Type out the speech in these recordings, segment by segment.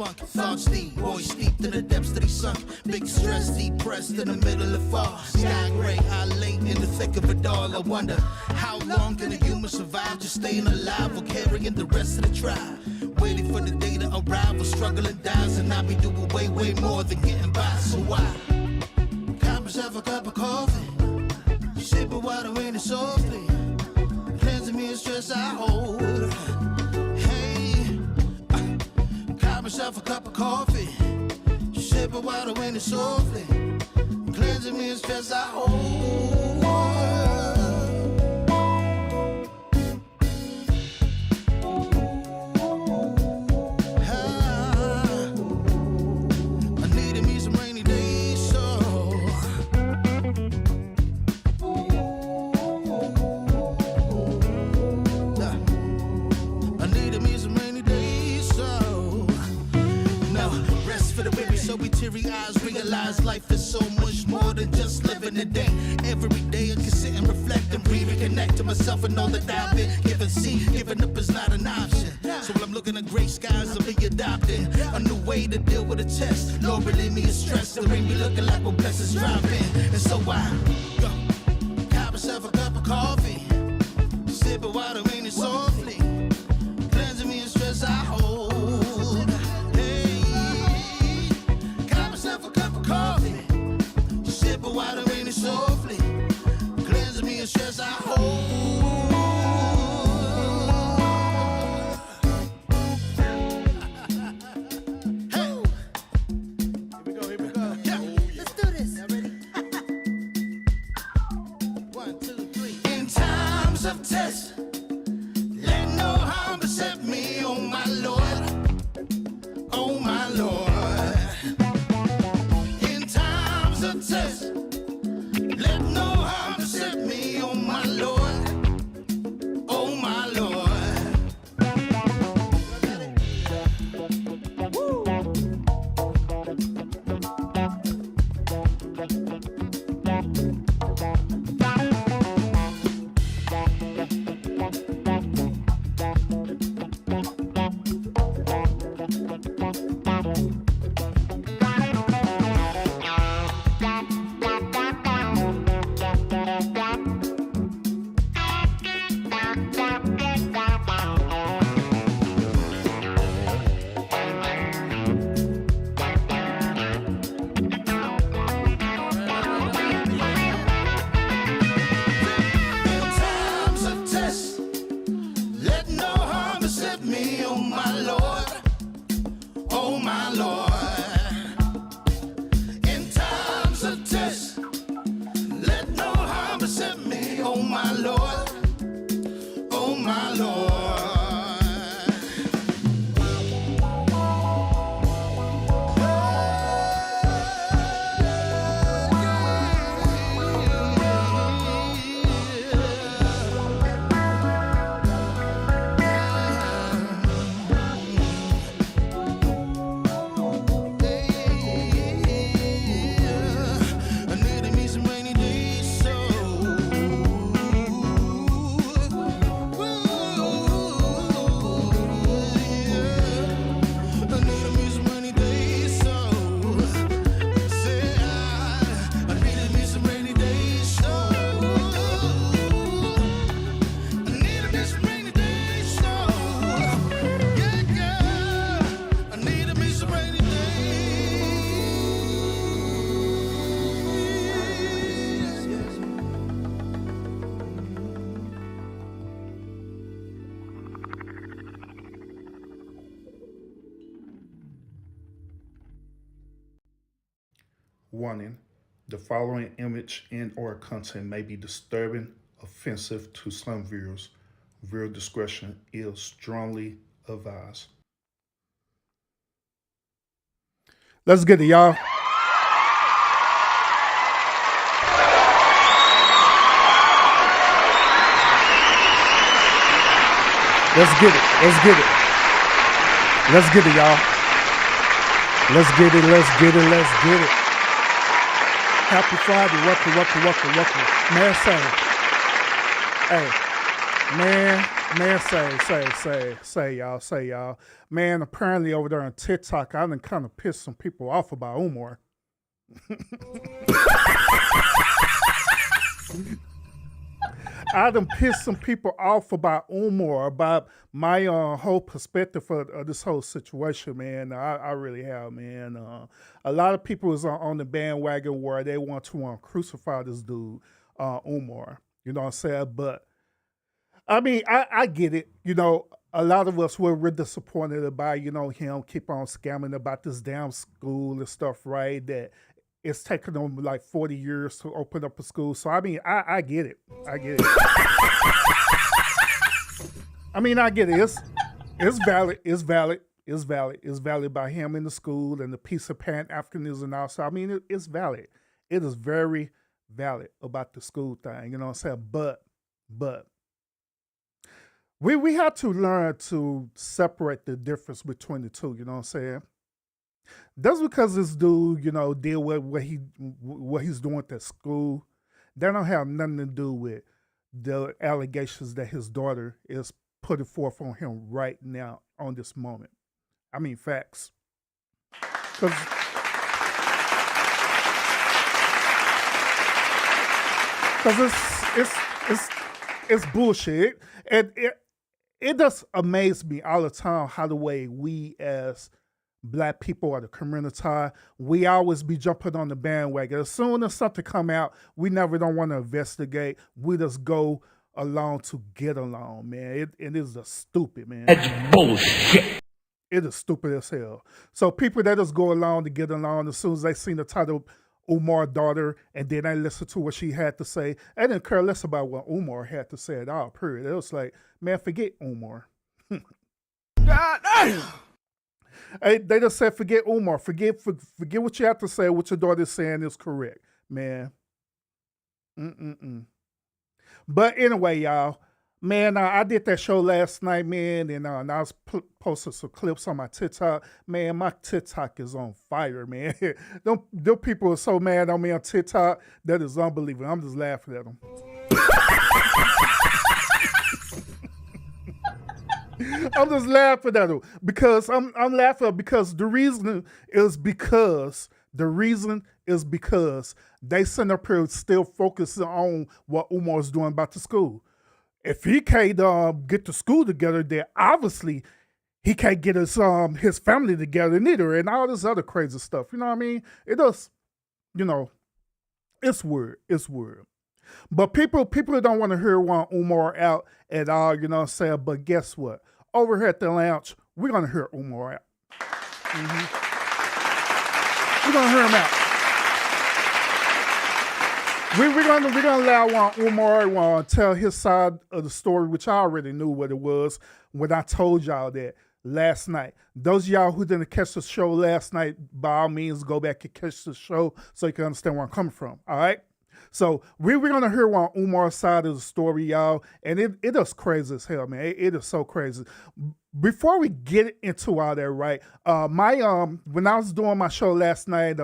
funk. Thoughts deep, boys steeped in the depths that he sunk. Big stress, depressed in the middle of fall. Sky gray, I late in the thick of it all. I wonder, how long can a human survive just staying alive or carrying the rest of the tribe? Waiting for the day to arrive or struggling dies, and I be doing way, way more than getting by. So why? Cop myself a cup of coffee, sipping water in it softly, cleansing me of stress I hold. Hey, cop myself a cup of coffee, sipping water in it softly, cleansing me of stress I hold. Realize life is so much more than just living a day. Every day I can sit and reflect and reconnect to myself and know that I've been given. See, giving up is not an option. So when I'm looking at gray skies, I'll be adopting a new way to deal with a test. Lord, relieve me of stress. The ring be looking like when blessings drop in. And so I cop myself a cup of coffee, sipping water in it softly, cleansing me of stress I hold. Coffee, sipping water in it softly, cleansing me of stress I hold. Hey, here we go. Yeah, let's do this. Y'all ready? 1, 2, 3. In times of test, let no harm beset me, oh my Lord, oh my Lord. Test. Let no harm beset me, oh my Lord, oh my Lord. Warning, the following image and/or content may be disturbing, offensive to some viewers. Viewer discretion is strongly advised. Let's get it, y'all. Let's get it. Let's get it. Let's get it, y'all. Let's get it. Let's get it. Let's get it. Happy Friday. Welcome. Man, say, hey, Man, say, y'all. Man, apparently over there on TikTok, I done kind of pissed some people off about Umar. I done pissed some people off about Umar, about my whole perspective of this whole situation, man. I really have, man. A lot of people is on the bandwagon where they want to crucify this dude, Umar. You know what I'm saying? But I mean, I get it. You know, a lot of us were really disappointed about, you know, him keep on scamming about this damn school and stuff, right? That it's taken them like 40 years to open up a school. So, I mean, I get it. I get it. I mean, I get it. It's valid. It's valid. It's valid. It's valid by him in the school and the piece of Pan-Africanism and all. So, I mean, it's valid. It is very valid about the school thing. You know what I'm saying? But we have to learn to separate the difference between the two. You know what I'm saying? That's because this dude, you know, deal with what he's doing at school. That don't have nothing to do with the allegations that his daughter is putting forth on him right now on this moment. I mean, facts. Because it's bullshit. And it does amaze me all the time how the way we as Black people or the community, we always be jumping on the bandwagon. As soon as something come out, we never don't want to investigate. We just go along to get along, man. It is a stupid, man. That's bullshit. It is stupid as hell. So people that just go along to get along, as soon as they seen the title Umar daughter, and then they listen to what she had to say, they didn't care less about what Umar had to say at all, period. It was like, man, forget Umar. God damn. Hey, they just said, forget Umar. Forget what you have to say. What your daughter's saying is correct, man. But anyway, y'all, man, I did that show last night, man, and I was posting some clips on my TikTok. Man, my TikTok is on fire, man. them people are so mad on me on TikTok. That is unbelievable. I'm just laughing at them. I'm just laughing at them because I'm laughing because the reason is because they sitting up here still focusing on what Umar's doing about the school. If he can't get the school together, then obviously he can't get his family together neither, and all this other crazy stuff. You know what I mean? It does, you know, it's weird. It's weird. But people don't want to hear one Umar out at all, you know what I'm saying? But guess what? Over here at the lounge, we're going to hear Umar out. We're going to hear him out. We're gonna allow Umar tell his side of the story, which I already knew what it was when I told y'all that last night. Those of y'all who didn't catch the show last night, by all means, go back and catch the show so you can understand where I'm coming from, all right? So we're going to hear on Umar's side of the story, y'all, and it is crazy as hell, man. It is so crazy. Before we get into all that, right, when I was doing my show last night,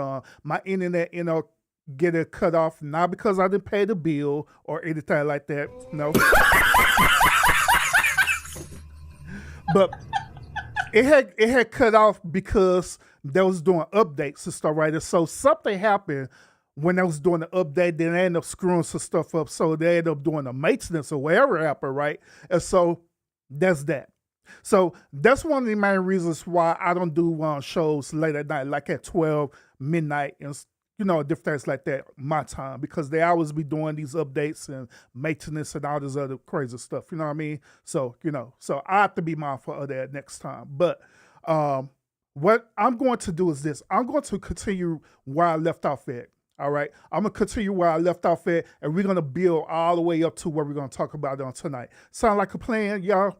my internet, you know, get it cut off, not because I didn't pay the bill or anything like that, no. But it had cut off because they was doing updates and stuff, right? And so something happened when they was doing the update, then they ended up screwing some stuff up, so they ended up doing the maintenance or whatever happened, right? And so that's that. So that's one of the main reasons why I don't do shows late at night, like at 12, midnight, and you know, different things like that, my time, because they always be doing these updates and maintenance and all this other crazy stuff, you know what I mean? So, you know, so I have to be mindful of that next time. But what I'm going to do is this. I'm going to continue where I left off at. All right, I'm going to continue where I left off at, and we're going to build all the way up to what we're going to talk about on tonight. Sound like a plan, y'all?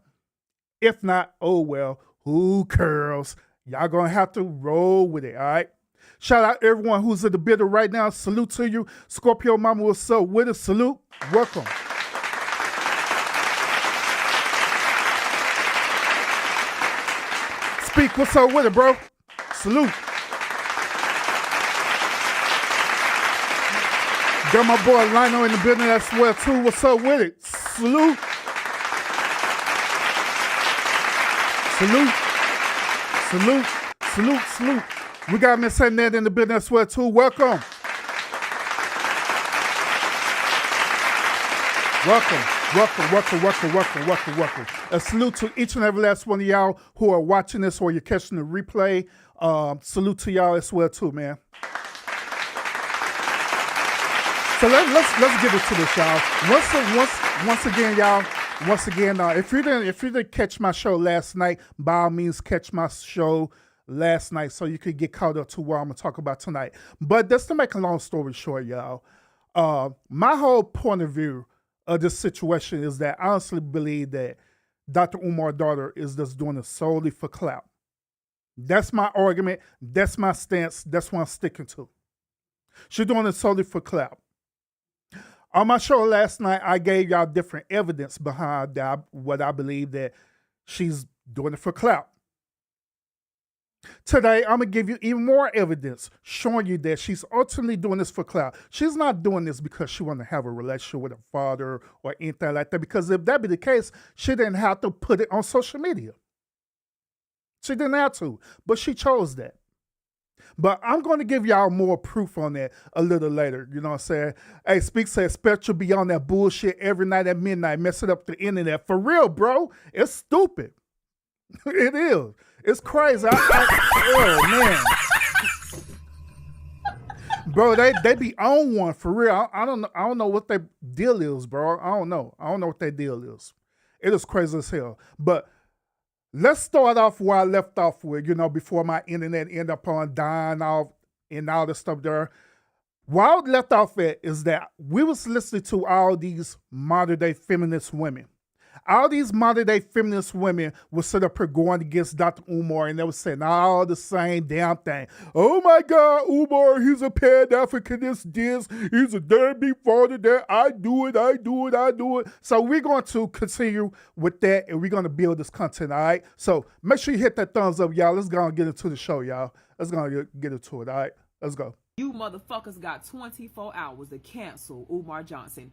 If not, oh well, who cares? Y'all going to have to roll with it, all right? Shout out everyone who's in the building right now. Salute to you. Scorpio Mama, what's up with us? Salute. Welcome. Speak, what's up with it, bro? Salute. Got my boy Lino in the building as well too. What's up with it? Salute. Salute. Salute. Salute. Salute. We got Miss Annette in the building as well, too. Welcome. Welcome. A salute to each and every last one of y'all who are watching this or you're catching the replay. Salute to y'all as well, too, man. So let's get into this, y'all. Once again, y'all. If you didn't catch my show last night, by all means, catch my show last night so you could get caught up to what I'm gonna talk about tonight. But just to make a long story short, y'all, my whole point of view of this situation is that I honestly believe that Dr. Umar's daughter is just doing it solely for clout. That's my argument. That's my stance. That's what I'm sticking to. She's doing it solely for clout. On my show last night, I gave y'all different evidence behind that, what I believe that she's doing it for clout. Today, I'm going to give you even more evidence showing you that she's ultimately doing this for clout. She's not doing this because she wants to have a relationship with her father or anything like that, because if that be the case, she didn't have to put it on social media. She didn't have to, but she chose that. But I'm going to give y'all more proof on that a little later. You know what I'm saying? Hey, Speak says, Spectre be on that bullshit every night at midnight, messing up the internet. For real, bro. It's stupid. It is. It's crazy. Oh, man. Bro, they be on one for real. I don't know what their deal is, bro. I don't know what their deal is. It is crazy as hell. But let's start off where I left off with, before my internet ended up on dying off and all this stuff there. Where I left off at is that we was listening to all these modern day feminist women. All these modern day feminist women were sit up here going against Dr. Umar, and they were saying all the same damn thing. Oh my God, Umar, he's a Pan-African, this, he's a deadbeat father, that I do it. So we're going to continue with that, and we're going to build this content, all right? So make sure you hit that thumbs up, y'all. Let's go and get into the show, y'all. Let's go and get into it, all right? Let's go. You motherfuckers got 24 hours to cancel Umar Johnson.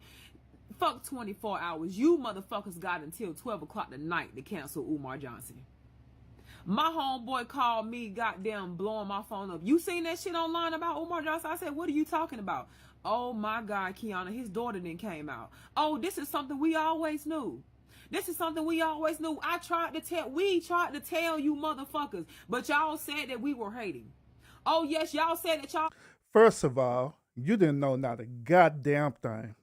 Fuck 24 hours. You motherfuckers got until 12 o'clock tonight to cancel Umar Johnson. My homeboy called me, goddamn blowing my phone up. You seen that shit online about Umar Johnson? I said, what are you talking about? Oh my God, Kiana, his daughter then came out. Oh, this is something we always knew. We tried to tell you motherfuckers, but y'all said that we were hating. Oh yes, y'all said that y'all... First of all, you didn't know not a goddamn thing.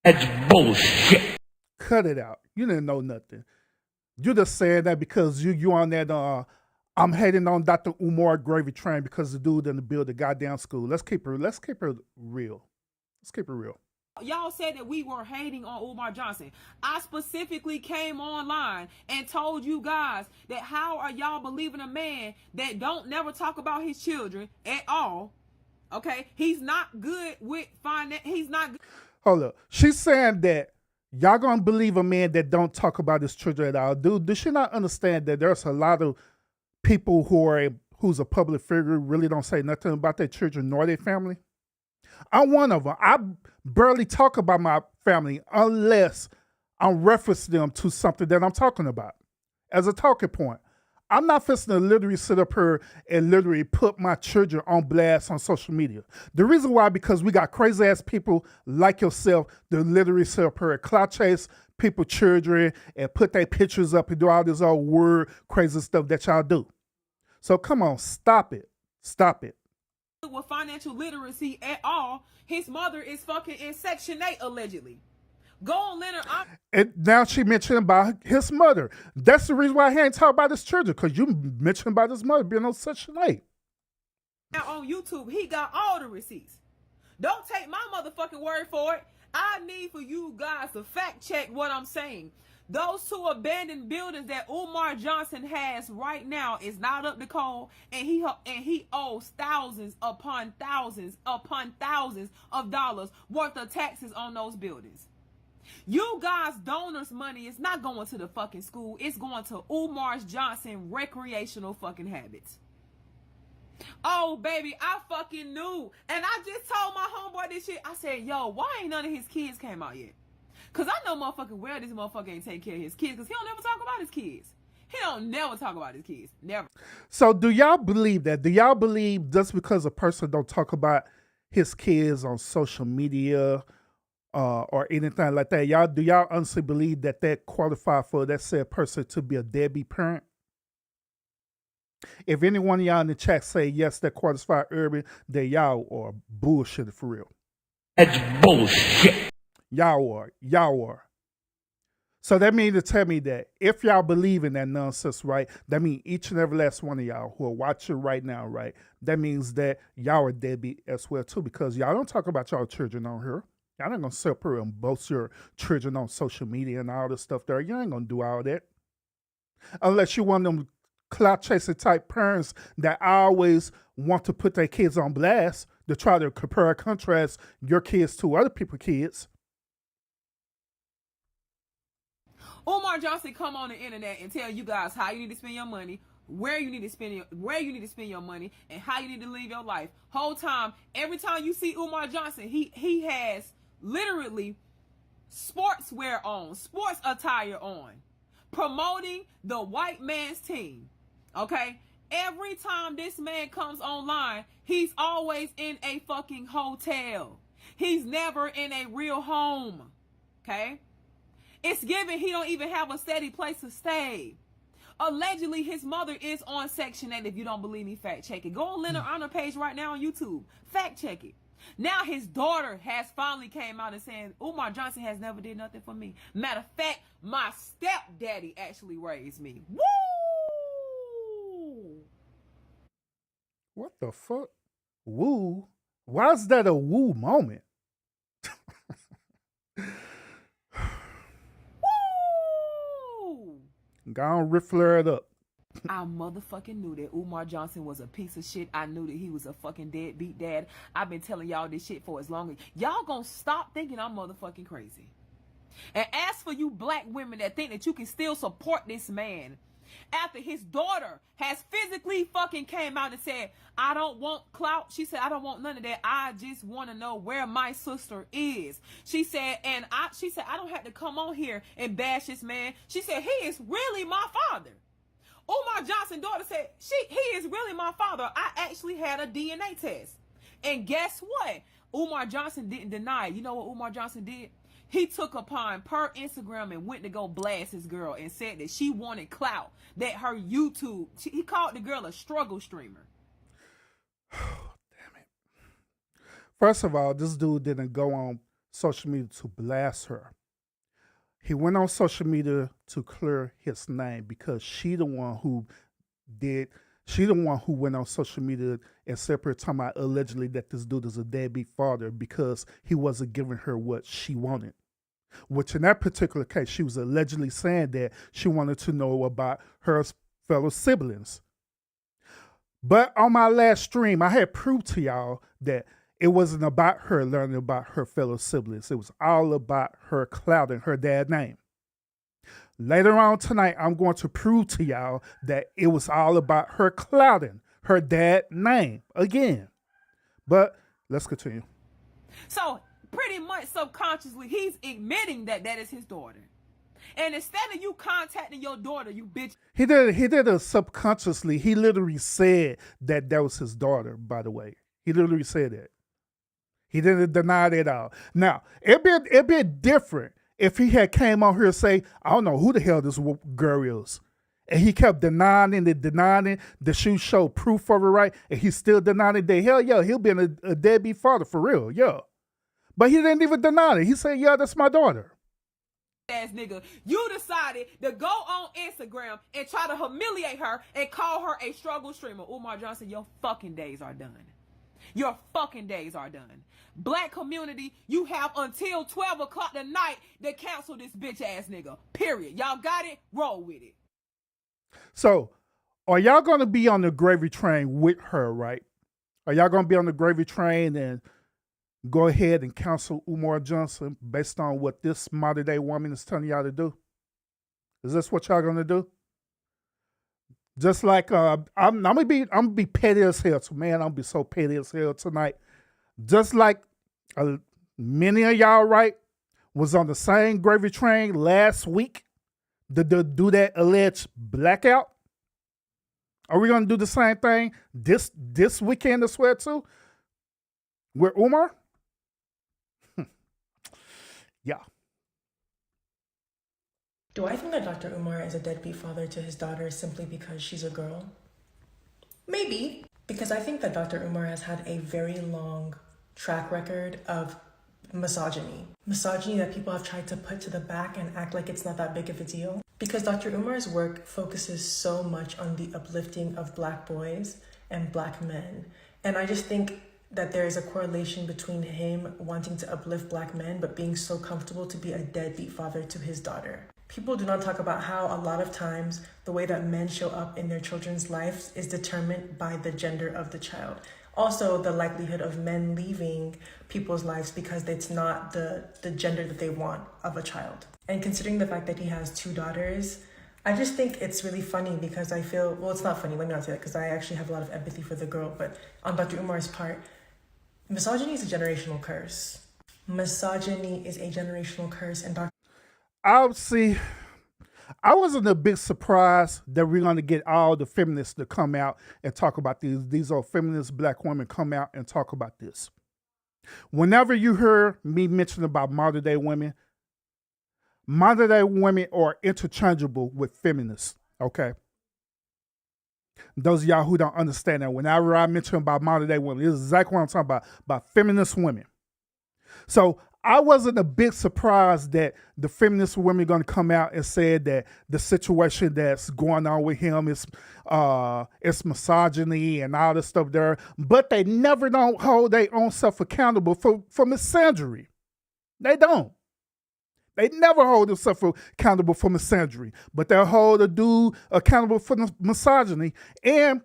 That's bullshit. Cut it out. You didn't know nothing. You just said that because you on that I'm hating on Dr. Umar gravy train because the dude didn't build a goddamn school. Let's keep it real. Y'all said that we were hating on Umar Johnson. I specifically came online and told you guys that how are y'all believing a man that don't never talk about his children at all? Okay, he's not good with finance. He's not good. Hold up. She's saying that y'all gonna believe a man that don't talk about his children at all. Dude, does she not understand that there's a lot of people who's a public figure really don't say nothing about their children nor their family? I'm one of them. I barely talk about my family unless I'm referencing them to something that I'm talking about as a talking point. I'm not fixing to literally sit up here and literally put my children on blast on social media. The reason why, because we got crazy ass people like yourself that literally sit up here and clout chase people, children, and put their pictures up and do all this old word crazy stuff that y'all do. So come on, stop it. With financial literacy at all. His mother is fucking in Section 8 allegedly. Go on, Leonard. And now she mentioned about his mother. That's the reason why he ain't talking about his children, because you mentioned about his mother being on Section 8. Now on YouTube, he got all the receipts. Don't take my motherfucking word for it. I need for you guys to fact check what I'm saying. Those 2 abandoned buildings that Umar Johnson has right now is not up to code, and he owes thousands upon thousands of dollars worth of taxes on those buildings. You guys' donors' money is not going to the fucking school. It's going to Umar Johnson recreational fucking habits. Oh, baby, I fucking knew. And I just told my homeboy this shit. I said, yo, why ain't none of his kids came out yet? Because I know motherfucking well this motherfucker ain't taking care of his kids because he don't ever talk about his kids. He don't never talk about his kids. Never. So do y'all believe that? Do y'all believe just because a person don't talk about his kids on social media or anything like that, do y'all honestly believe that qualify for that said person to be a deadbeat parent? If any one of y'all in the chat say yes, that qualifies urban, then y'all are bullshitting for real. That's bullshit. Y'all are. So that means to tell me that if y'all believe in that nonsense, right, that means each and every last one of y'all who are watching right now, right, that means that y'all are deadbeat as well too, because y'all don't talk about y'all children on here. Y'all not gonna separate and boast your children on social media and all this stuff there. You ain't gonna do all that. Unless you one of them clout chasing type parents that always want to put their kids on blast to try to compare and contrast your kids to other people's kids. Umar Johnson come on the internet and tell you guys how you need to spend your money, where you need to spend your money, and how you need to live your life. Whole time, every time you see Umar Johnson, he has literally sportswear on, sports attire on, promoting the white man's team. Okay? Every time this man comes online, he's always in a fucking hotel. He's never in a real home. Okay? It's given he don't even have a steady place to stay. Allegedly, his mother is on Section 8. If you don't believe me, fact check it. Go on Leonard Honor page right now on YouTube. Fact check it. Now his daughter has finally came out and saying, Umar Johnson has never did nothing for me. Matter of fact, my stepdaddy actually raised me. Woo! What the fuck? Woo? Why is that a woo moment? Go on, riffler it up. I motherfucking knew that Umar Johnson was a piece of shit. I knew that he was a fucking deadbeat dad. I've been telling y'all this shit for as long as y'all gonna stop thinking I'm motherfucking crazy. And as for you black women that think that you can still support this man after his daughter has physically fucking came out and said, I don't want clout. She said, I don't want none of that. I just want to know where my sister is. She said, I don't have to come on here and bash this man. She said, he is really my father. Umar Johnson's daughter said, he is really my father. I actually had a DNA test. And guess what? Umar Johnson didn't deny it. You know what Umar Johnson did? He took upon per Instagram and went to go blast his girl and said that she wanted clout, that her YouTube, he called the girl a struggle streamer. Damn it. First of all, this dude didn't go on social media to blast her. He went on social media to clear his name because she the one who went on social media and separate talking about allegedly that this dude is a deadbeat father because he wasn't giving her what she wanted. Which in that particular case, she was allegedly saying that she wanted to know about her fellow siblings. But on my last stream, I had proved to y'all that it wasn't about her learning about her fellow siblings. It was all about her clouding her dad's name. Later on tonight, I'm going to prove to y'all that it was all about her clouding her dad's name again. But let's continue. So pretty much subconsciously, he's admitting that that is his daughter. And instead of you contacting your daughter, you bitch. He did it subconsciously. He literally said that was his daughter, by the way. He literally said that. He didn't deny it at all. Now, it'd be different if he had came on here and say, I don't know who the hell this girl is. And he kept denying it. The shoe showed proof of it, right? And he still denying it. Hell yeah, he'll be a deadbeat father for real, yeah. But he didn't even deny it. He said, yeah, that's my daughter. Ass nigga, you decided to go on Instagram and try to humiliate her and call her a struggle streamer. Umar Johnson, your fucking days are done. Your fucking days are done. Black community, you have until 12 o'clock tonight to cancel this bitch ass nigga. Period. Y'all got it? Roll with it. So, are y'all going to be on the gravy train with her, right? Are y'all going to be on the gravy train and go ahead and counsel Umar Johnson based on what this modern day woman is telling y'all to do? Is this what y'all gonna do? Just like I'm gonna be petty as hell. So man, I'm gonna be so petty as hell tonight. Just like many of y'all, right, was on the same gravy train last week do that alleged blackout? Are we gonna do the same thing this weekend as well too? With Umar? Yeah. Do I think that Dr. Umar is a deadbeat father to his daughter simply because she's a girl? Maybe. Because I think that Dr. Umar has had a very long track record of misogyny. Misogyny that people have tried to put to the back and act like it's not that big of a deal. Because Dr. Umar's work focuses so much on the uplifting of Black boys and Black men. And I just think that there is a correlation between him wanting to uplift Black men but being so comfortable to be a deadbeat father to his daughter. People do not talk about how a lot of times the way that men show up in their children's lives is determined by the gender of the child. Also, the likelihood of men leaving people's lives because it's not the gender that they want of a child. And considering the fact that he has 2 daughters, I just think it's really funny because I feel, well, it's not funny, let me not say that, because I actually have a lot of empathy for the girl, but on Dr. Umar's part, misogyny is a generational curse. Misogyny is a generational curse, and I wasn't a big surprise that we're going to get all the feminists to come out and talk about these old feminist Black women come out and talk about this. Whenever you hear me mention about modern day women are interchangeable with feminists, okay? Those of y'all who don't understand that, whenever I mention about modern day women, this is exactly what I'm talking about feminist women. So I wasn't a big surprise that the feminist women are going to come out and say that the situation that's going on with him is misogyny and all this stuff there, but they never don't hold their own self accountable for misandry. They don't. They never hold themselves accountable for misandry, but they'll hold a dude accountable for misogyny. And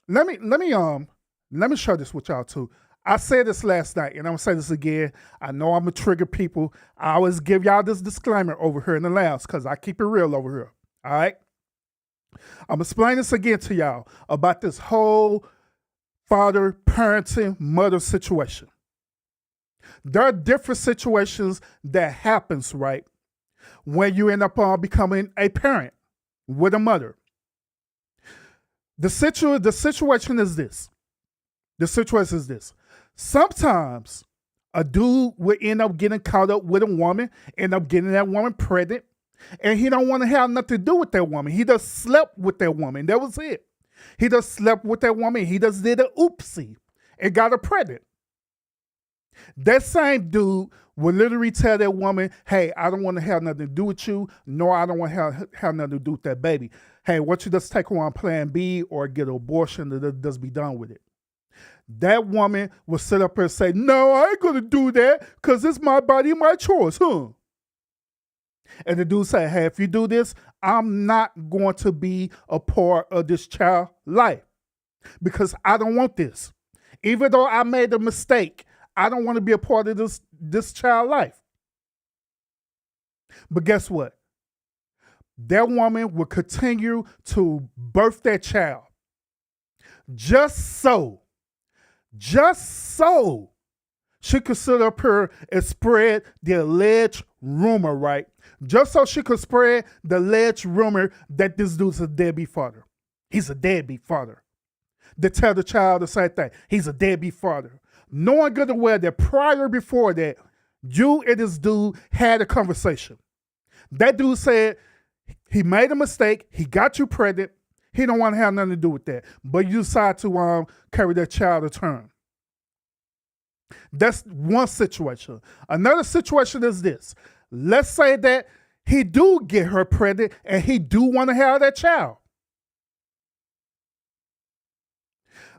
let me share this with y'all too. I said this last night, and I'm gonna say this again. I know I'm gonna trigger people. I always give y'all this disclaimer over here in the labs because I keep it real over here. All right. I'm gonna explain this again to y'all about this whole father, parenting, mother situation. There are different situations that happens, right, when you end up becoming a parent with a mother. The situation is this. The situation is this. Sometimes a dude will end up getting caught up with a woman, end up getting that woman pregnant, and he don't want to have nothing to do with that woman. He just slept with that woman. That was it. He just slept with that woman. He just did an oopsie and got her pregnant. That same dude will literally tell that woman, hey, I don't want to have nothing to do with you, nor I don't want to have nothing to do with that baby. Hey, why don't you just take her on plan B or get an abortion and just be done with it. That woman will sit up here and say, no, I ain't going to do that because it's my body, my choice, huh? And the dude say, hey, if you do this, I'm not going to be a part of this child's life because I don't want this. Even though I made a mistake, I don't want to be a part of this child's life. But guess what? That woman will continue to birth that child just so she could sit up here and spread the alleged rumor, right? Just so she could spread the alleged rumor that this dude's a deadbeat father. He's a deadbeat father. To tell the child the same thing. He's a deadbeat father. Knowing good and well that prior before that, you and this dude had a conversation. That dude said he made a mistake. He got you pregnant. He don't want to have nothing to do with that. But you decide to carry that child to term. That's one situation. Another situation is this. Let's say that he do get her pregnant and he do want to have that child.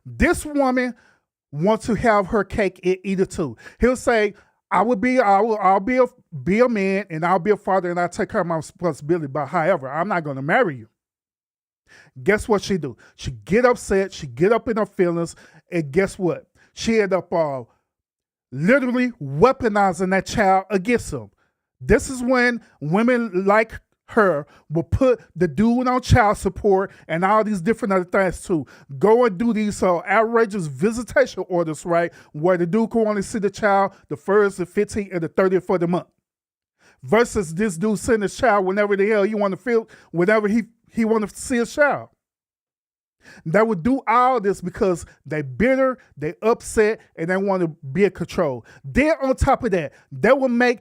This woman wants to have her cake and eat it too. He'll say, I'll be a man and I'll be a father and I'll take care of my responsibility. But however, I'm not going to marry you. Guess what she do? She get upset. She get up in her feelings. And guess what? She end up literally weaponizing that child against him. This is when women like her will put the dude on child support and all these different other things too. Go and do these outrageous visitation orders, right? Where the dude can only see the child the 1st, the 15th, and the 30th for the month. versus this dude sending his child whenever the hell he want to feel, whenever he want to see his child. They would do all this because they bitter, they upset, and they want to be in control. Then on top of that, they will make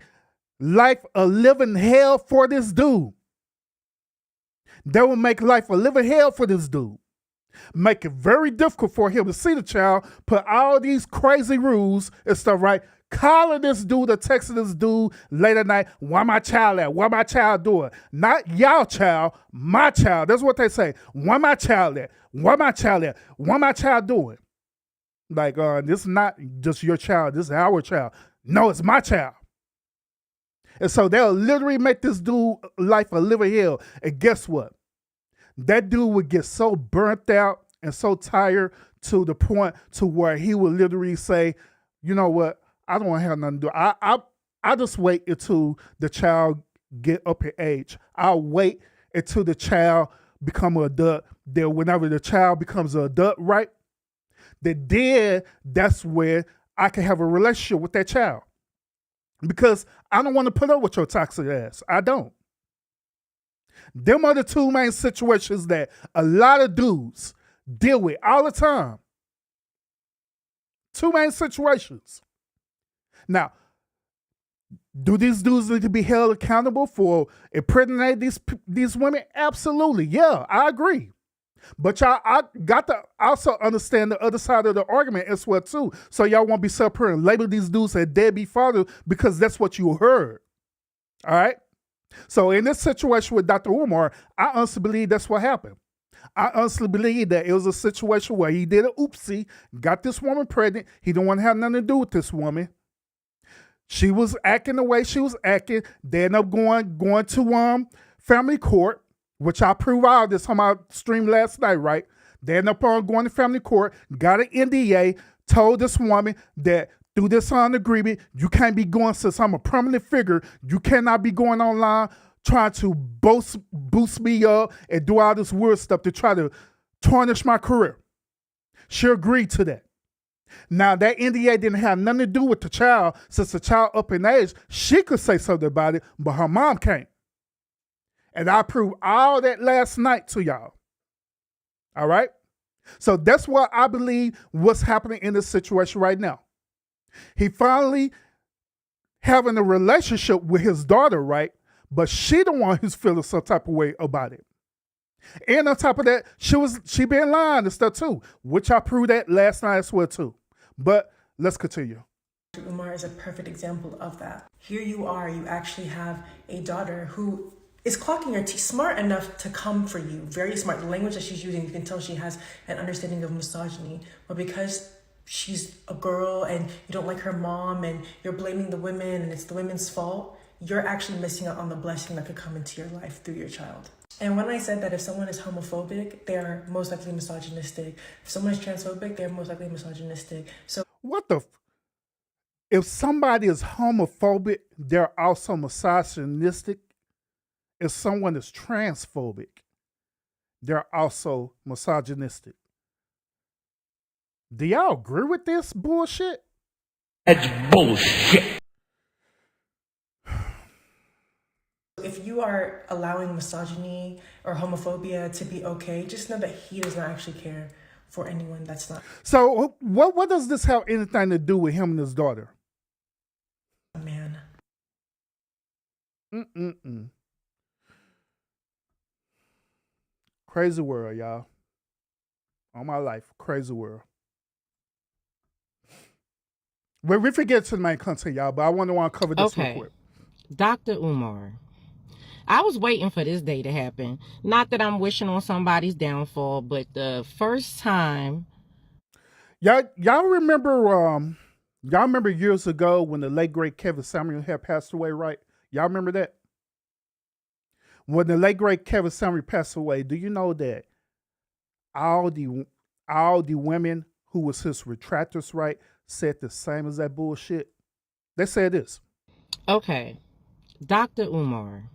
life a living hell for this dude. They will make life a living hell for this dude. Make it very difficult for him to see the child, put all these crazy rules and stuff, right? Calling this dude or texting this dude late at night, where my child at? What my child doing? Not y'all child, my child. That's what they say. Where my child at? Where my child at? What my child doing? Like, this is not just your child. This is our child. No, it's my child. And so they'll literally make this dude life a living hell. And guess what? That dude would get so burnt out and so tired to the point to where he would literally say, you know what? I don't want to have nothing to do. I just wait until the child get up in age. I'll wait until the child become an adult. Then whenever the child becomes an adult, right? Then that's where I can have a relationship with that child. Because I don't want to put up with your toxic ass. I don't. Them are the two main situations that a lot of dudes deal with all the time. Two main situations. Now, do these dudes need to be held accountable for impregnating these women? Absolutely. Yeah, I agree. But I got to also understand the other side of the argument as well, too. So y'all won't be separate and label these dudes as deadbeat fathers because that's what you heard. All right? So in this situation with Dr. Umar, I honestly believe that's what happened. I honestly believe that it was a situation where he did an oopsie, got this woman pregnant. He didn't want to have nothing to do with this woman. She was acting the way she was acting. They ended up going to family court, which I proved all this on my stream last night, right? They ended up going to family court, got an NDA, told this woman that through this agreement, you can't be going, since I'm a prominent figure, you cannot be going online trying to boost me up and do all this weird stuff to try to tarnish my career. She agreed to that. Now, that NDA didn't have nothing to do with the child. Since the child up in age, she could say something about it, but her mom can't. And I proved all that last night to y'all. All right? So that's what I believe what's happening in this situation right now. He finally having a relationship with his daughter, right? But she the one who's feeling some type of way about it. And on top of that, she been lying and stuff too, which I proved that last night as well too. But let's continue. Umar is a perfect example of that. Here you are, you actually have a daughter who is clocking her teeth, smart enough to come for you, very smart. The language that she's using, you can tell she has an understanding of misogyny, but because she's a girl and you don't like her mom and you're blaming the women and it's the women's fault, you're actually missing out on the blessing that could come into your life through your child. And when I said that if someone is homophobic, they are most likely misogynistic. If someone is transphobic, they're most likely misogynistic. So what the? If somebody is homophobic, they're also misogynistic. If someone is transphobic, they're also misogynistic. Do y'all agree with this bullshit? That's bullshit. If you are allowing misogyny or homophobia to be okay, just know that he does not actually care for anyone that's not So what does this have anything to do with him and his daughter? a man. Crazy world, y'all. All my life, crazy world. Well, we forget to the main content, y'all, but I want to cover this real quick. Dr. Umar. I was waiting for this day to happen. Not that I'm wishing on somebody's downfall, but the first time. Y'all remember years ago when the late great Kevin Samuel had passed away, right? Y'all remember that? When the late great Kevin Samuel passed away, do you know that all the women who was his retractors, right, said the same as that bullshit? They said this. Okay. Dr. Umar.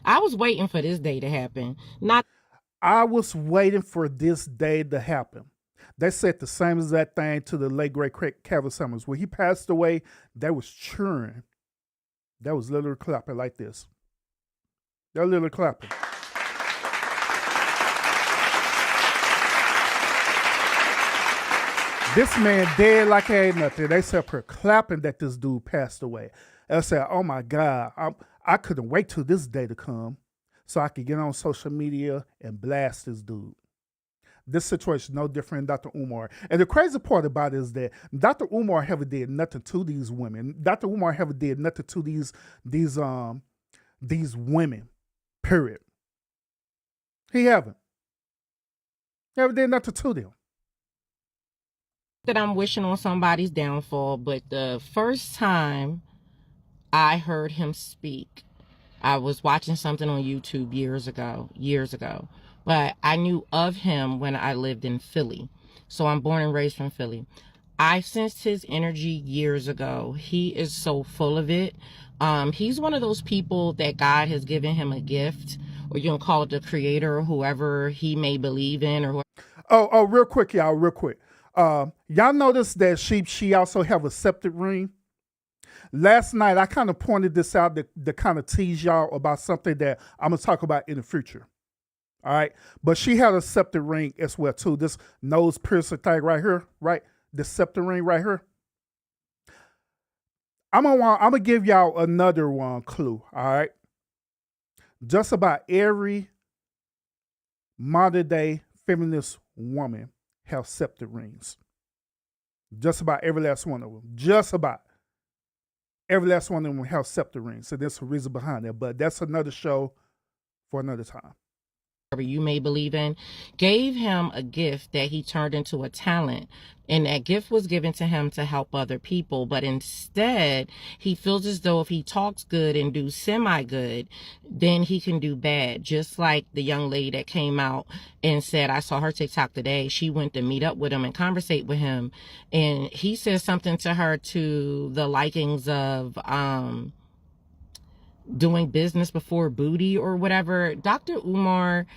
I was waiting for this day to happen. I was waiting for this day to happen. They said the same as that thing to the late great Kevin Samuels. When he passed away, they was cheering That was literally clapping like this. They're literally clapping. This man dead like he ain't nothing. They said her clapping that this dude passed away. And I said, oh my God, I couldn't wait till this day to come so I could get on social media and blast this dude. This situation is no different than Dr. Umar. And the crazy part about it is that Dr. Umar never did nothing to these women. Dr. Umar never did nothing to these women, period. He haven't. Never did nothing to them. That I'm wishing on somebody's downfall, but the first time I heard him speak, I was watching something on YouTube years ago, but I knew of him when I lived in Philly. So I'm born and raised from Philly. I sensed his energy years ago. He is so full of it. He's one of those people that God has given him a gift, or you can call it the creator, or whoever he may believe in, or Oh, real quick, y'all, real quick. Y'all notice that she also have a septic ring? Last night, I kind of pointed this out to kind of tease y'all about something that I'm going to talk about in the future. All right? But she had a septic ring as well, too. This nose piercing thing right here, right? The septic ring right here. I'm gonna give y'all another one clue, all right? Just about every modern day feminist woman have septic rings. Just about every last one of them. Just about every last one of them have septic rings. So there's a reason behind that. But that's another show for another time. you may believe in, gave him a gift that he turned into a talent. And that gift was given to him to help other people. But instead, he feels as though if he talks good and do semi-good, then he can do bad. Just like the young lady that came out and said, I saw her TikTok today. She went to meet up with him and conversate with him. And he said something to her to the likings of doing business before booty or whatever. Dr. Umar,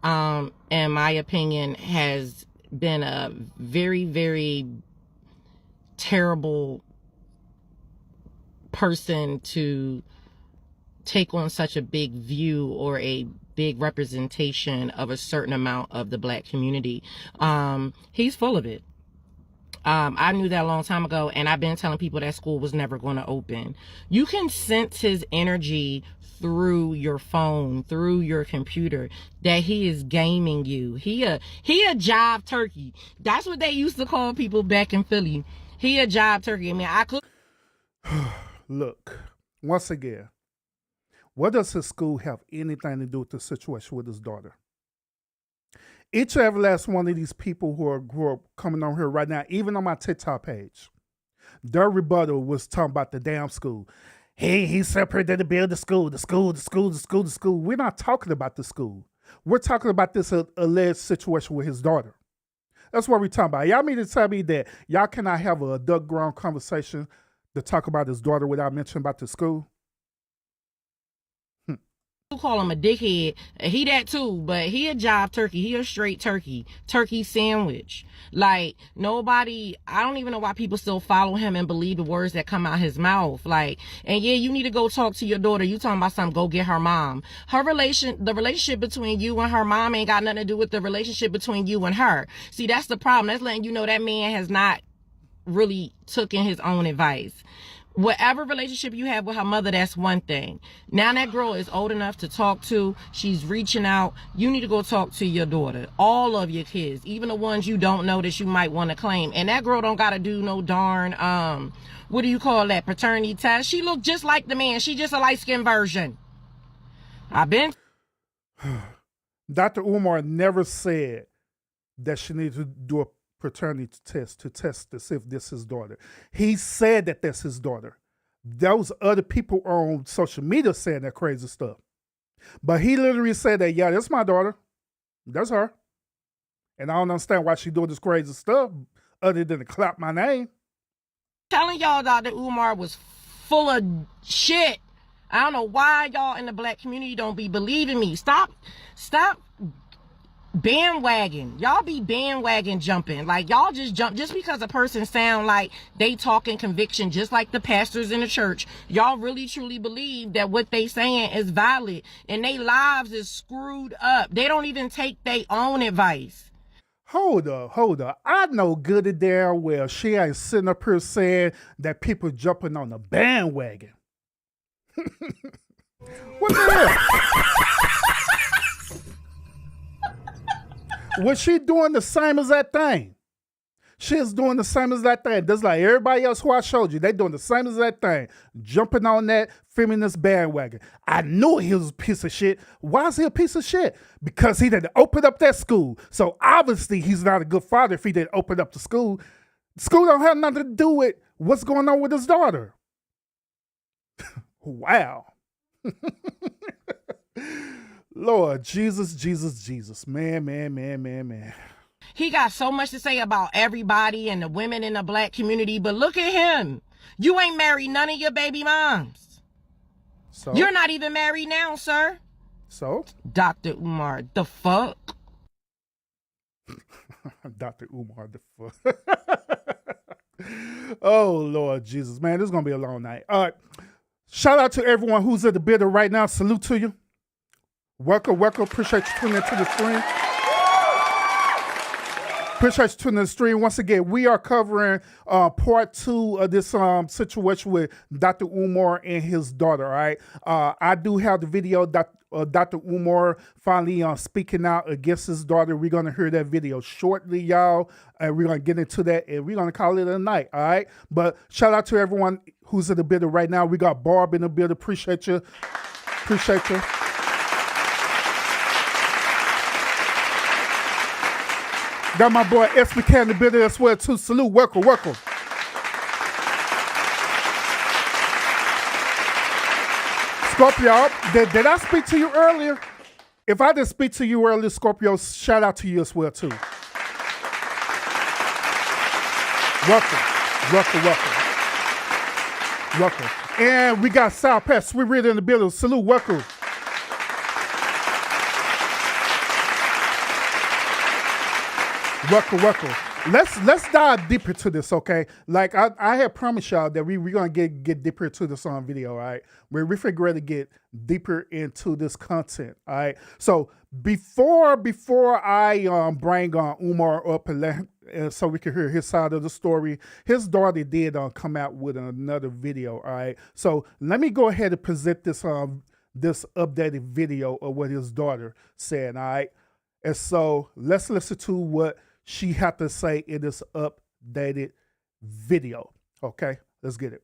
in my opinion, has been a very, very terrible person to take on such a big view or a big representation of a certain amount of the Black community. He's full of it. I knew that a long time ago, and I've been telling people that school was never going to open. You can sense his energy through your phone, through your computer, that he is gaming you. He a jive turkey. That's what they used to call people back in Philly. He a jive turkey. I mean, I could. Look, once again, what does his school have anything to do with the situation with his daughter? Each and every last one of these people who are coming on here right now, even on my TikTok page, their rebuttal was talking about the damn school. Hey, he separated to build the school. We're not talking about the school. We're talking about this alleged situation with his daughter. That's what we're talking about. Y'all mean to tell me that y'all cannot have a adult-grown conversation to talk about his daughter without mentioning about the school? Call him a dickhead. He that too, but he a jive turkey. He a straight turkey sandwich. Like, nobody, I don't even know why people still follow him and believe the words that come out his mouth. Like, and yeah, you need to go talk to your daughter. You talking about something, go get her mom. The relationship between you and her mom ain't got nothing to do with the relationship between you and her. See, that's the problem. That's letting you know that man has not really taken his own advice. Whatever relationship you have with her mother, that's one thing. Now that girl is old enough to talk to, she's reaching out. You need to go talk to your daughter, all of your kids, even the ones you don't know that you might want to claim. And that girl don't got to do no darn, what do you call that, paternity test. She look just like the man. She just a light-skinned version. Dr. Umar never said that she needed to do a paternity test to test to see if this is his daughter. He said that that's his daughter. Those other people on social media saying that crazy stuff. But he literally said that, yeah, that's my daughter. That's her. And I don't understand why she doing this crazy stuff other than to clap my name. Telling y'all Dr. Umar was full of shit. I don't know why y'all in the Black community don't be believing me. Stop bandwagon. Y'all be bandwagon jumping. Like, y'all just jump just because a person sound like they talking conviction, just like the pastors in the church. Y'all really truly believe that what they saying is valid, and they lives is screwed up. They don't even take their own advice. Hold up. I know good and damn well she ain't sitting up here saying that people jumping on the bandwagon. What the hell? Was she doing the same as that thing? She's doing the same as that thing. Just like everybody else who I showed you, they doing the same as that thing. Jumping on that feminist bandwagon. I knew he was a piece of shit. Why is he a piece of shit? Because he didn't open up that school. So obviously he's not a good father if he didn't open up the school. School don't have nothing to do with what's going on with his daughter. Wow. Lord Jesus. Man. He got so much to say about everybody and the women in the black community, but look at him. You ain't married none of your baby moms. So You're not even married now, sir. So Dr. Umar, the fuck? Dr. Umar, the fuck. Oh Lord Jesus, man, this is gonna be a long night. All right. Shout out to everyone who's at the building right now. Salute to you. Welcome. Appreciate you tuning into the stream. Once again, we are covering part 2 of this situation with Dr. Umar and his daughter, all right? I do have the video, Dr. Umar finally speaking out against his daughter. We're going to hear that video shortly, y'all. And we're going to get into that, and we're going to call it a night, all right? But shout out to everyone who's in the building right now. We got Barb in the building. Appreciate you. Got my boy SBK in the building as well too. Salute, welcome. Scorpio, did I speak to you earlier? If I didn't speak to you earlier, Scorpio, shout out to you as well too. Welcome. And we got South Pass, Sweet Reader in the building. Salute, welcome. Welcome. Let's dive deeper to this, okay? Like I had promised y'all that we're gonna get deeper into this video, all right? We're figuring to get deeper into this content, all right? So before I bring Umar up and so we can hear his side of the story, his daughter did come out with another video, all right? So let me go ahead and present this this updated video of what his daughter said, all right? And so let's listen to what she had to say in this updated video. Okay, let's get it.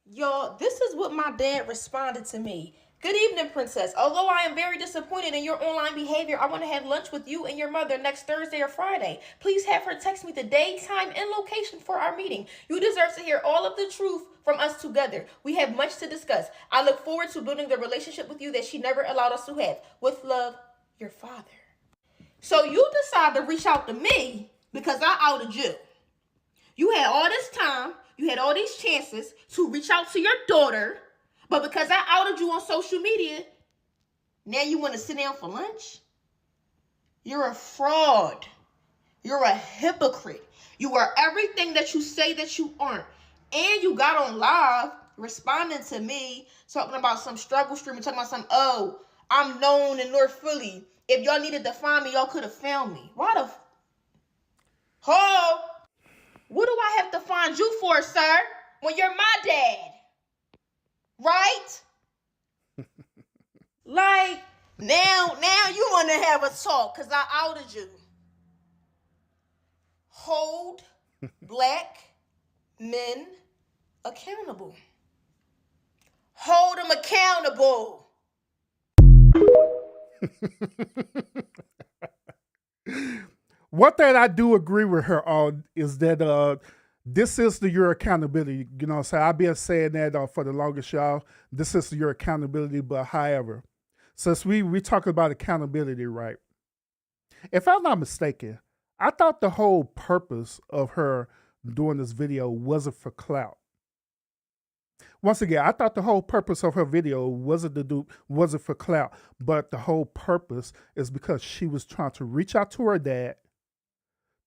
Y'all, this is what my dad responded to me. Good evening, princess. Although I am very disappointed in your online behavior, I want to have lunch with you and your mother next Thursday or Friday. Please have her text me the day, time, and location for our meeting. You deserve to hear all of the truth from us together. We have much to discuss. I look forward to building the relationship with you that she never allowed us to have. With love, your father. So you decide to reach out to me because I outed you. You had all this time, you had all these chances to reach out to your daughter, but because I outed you on social media, now you want to sit down for lunch? You're a fraud. You're a hypocrite. You are everything that you say that you aren't. And you got on live responding to me, talking about some struggle stream, talking about some, oh, I'm known in North Philly. If y'all needed to find me, y'all could have found me. Why the what do I have to find you for, sir? When you're my dad. Right? Like, now you want to have a talk because I outed you. Hold black men accountable. Hold them accountable. One thing I do agree with her on is that this is your accountability. You know what I'm saying? I've been saying that for the longest, y'all. This is your accountability, but however, since we talk about accountability, right? If I'm not mistaken, I thought the whole purpose of her doing this video wasn't for clout. Once again, I thought the whole purpose of her video wasn't for clout, but the whole purpose is because she was trying to reach out to her dad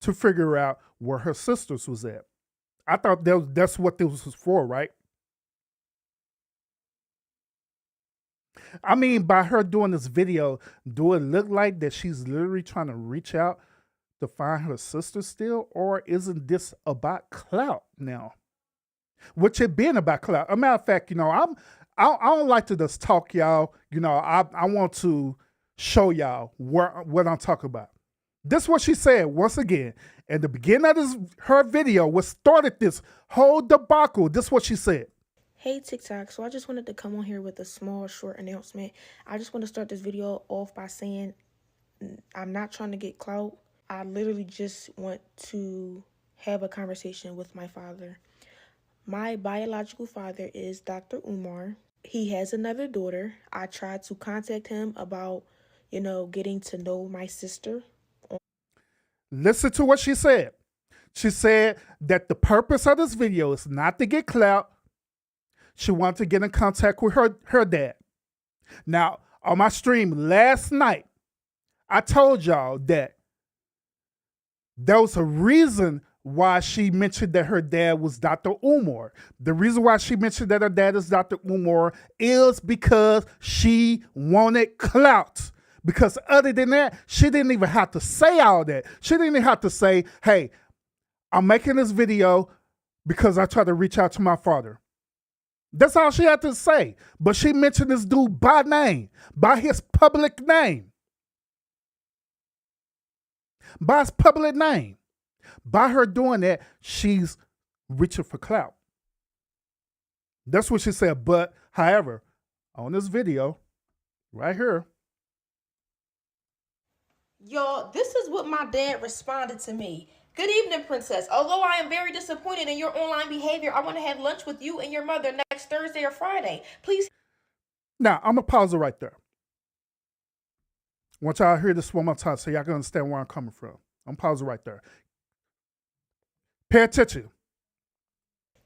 to figure out where her sisters was at. I thought that's what this was for, right? I mean, by her doing this video, do it look like that she's literally trying to reach out to find her sister still, or isn't this about clout now? Which it being about clout. A matter of fact, I don't like to just talk, y'all. I want to show y'all what I'm talking about. This is what she said once again. At the beginning of her video, what started this whole debacle, this is what she said. Hey TikTok, so I just wanted to come on here with a small short announcement. I just want to start this video off by saying I'm not trying to get clout. I literally just want to have a conversation with my father. My biological father is Dr. Umar. He has another daughter. I tried to contact him about, getting to know my sister. Listen to what she said. She said that the purpose of this video is not to get clout. She wanted to get in contact with her dad. Now, on my stream last night, I told y'all that there was a reason why she mentioned that her dad was Dr. Umar. The reason why she mentioned that her dad is Dr. Umar is because she wanted clout. Because other than that, she didn't even have to say all that. She didn't even have to say, hey, I'm making this video because I try to reach out to my father. That's all she had to say. But she mentioned this dude by name, by his public name. By his public name. By her doing that, she's reaching for clout. That's what she said. But, however, on this video, right here. Y'all, this is what my dad responded to me. Good evening, Princess. Although I am very disappointed in your online behavior, I want to have lunch with you and your mother next Thursday or Friday. Please. Now, I'm going to pause it right there. Once y'all hear this one more time so y'all can understand where I'm coming from. I'm going to pause it right there. Pay attention.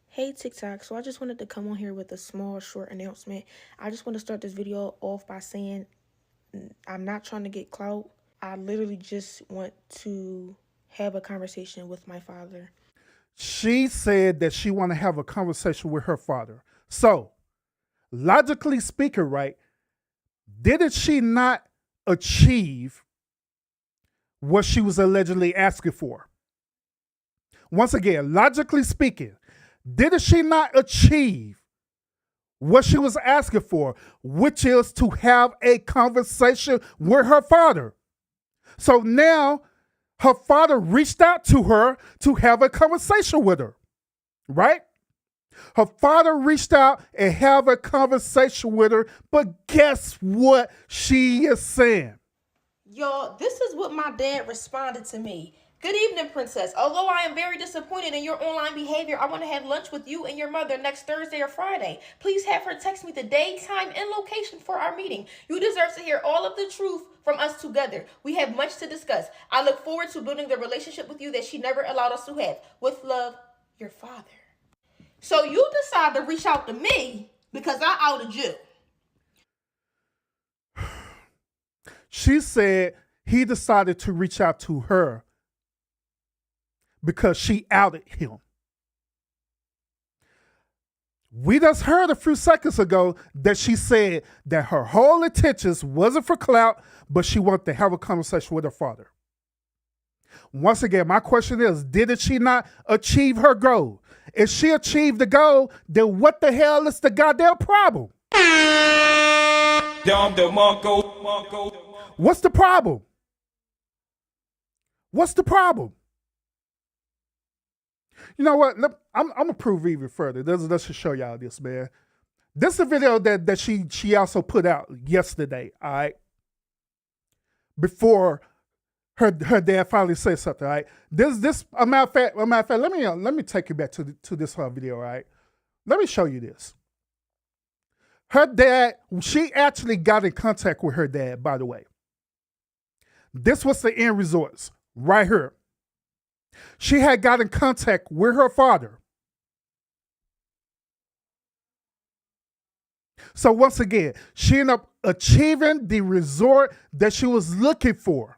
Hey TikTok, so I just wanted to come on here with a small short announcement. I just want to start this video off by saying I'm not trying to get clout. I literally just want to have a conversation with my father. She said that she want to have a conversation with her father. So, logically speaking, right, didn't she not achieve what she was allegedly asking for? Once again, logically speaking, didn't she not achieve what she was asking for, which is to have a conversation with her father? So now her father reached out to her to have a conversation with her, right? Her father reached out and have a conversation with her, but guess what she is saying? Y'all, this is what my dad responded to me. Good evening, Princess. Although I am very disappointed in your online behavior, I want to have lunch with you and your mother next Thursday or Friday. Please have her text me the day, time, and location for our meeting. You deserve to hear all of the truth from us together. We have much to discuss. I look forward to building the relationship with you that she never allowed us to have. With love, your father. So you decide to reach out to me because I outed you. She said he decided to reach out to her because she outed him. We just heard a few seconds ago that she said that her whole intentions wasn't for clout, but she wanted to have a conversation with her father. Once again, my question is, didn't she not achieve her goal? If she achieved the goal, then what the hell is the goddamn problem? What's the problem? What's the problem? You know what? I'm gonna prove even further. Let's just show y'all this, man. This is a video that she also put out yesterday. All right, before her dad finally said something. All right, this a matter of fact. Let me take you back to this whole video. All right, let me show you this. Her dad, she actually got in contact with her dad. By the way, this was the end results right here. She had got in contact with her father. So once again, she ended up achieving the result that she was looking for.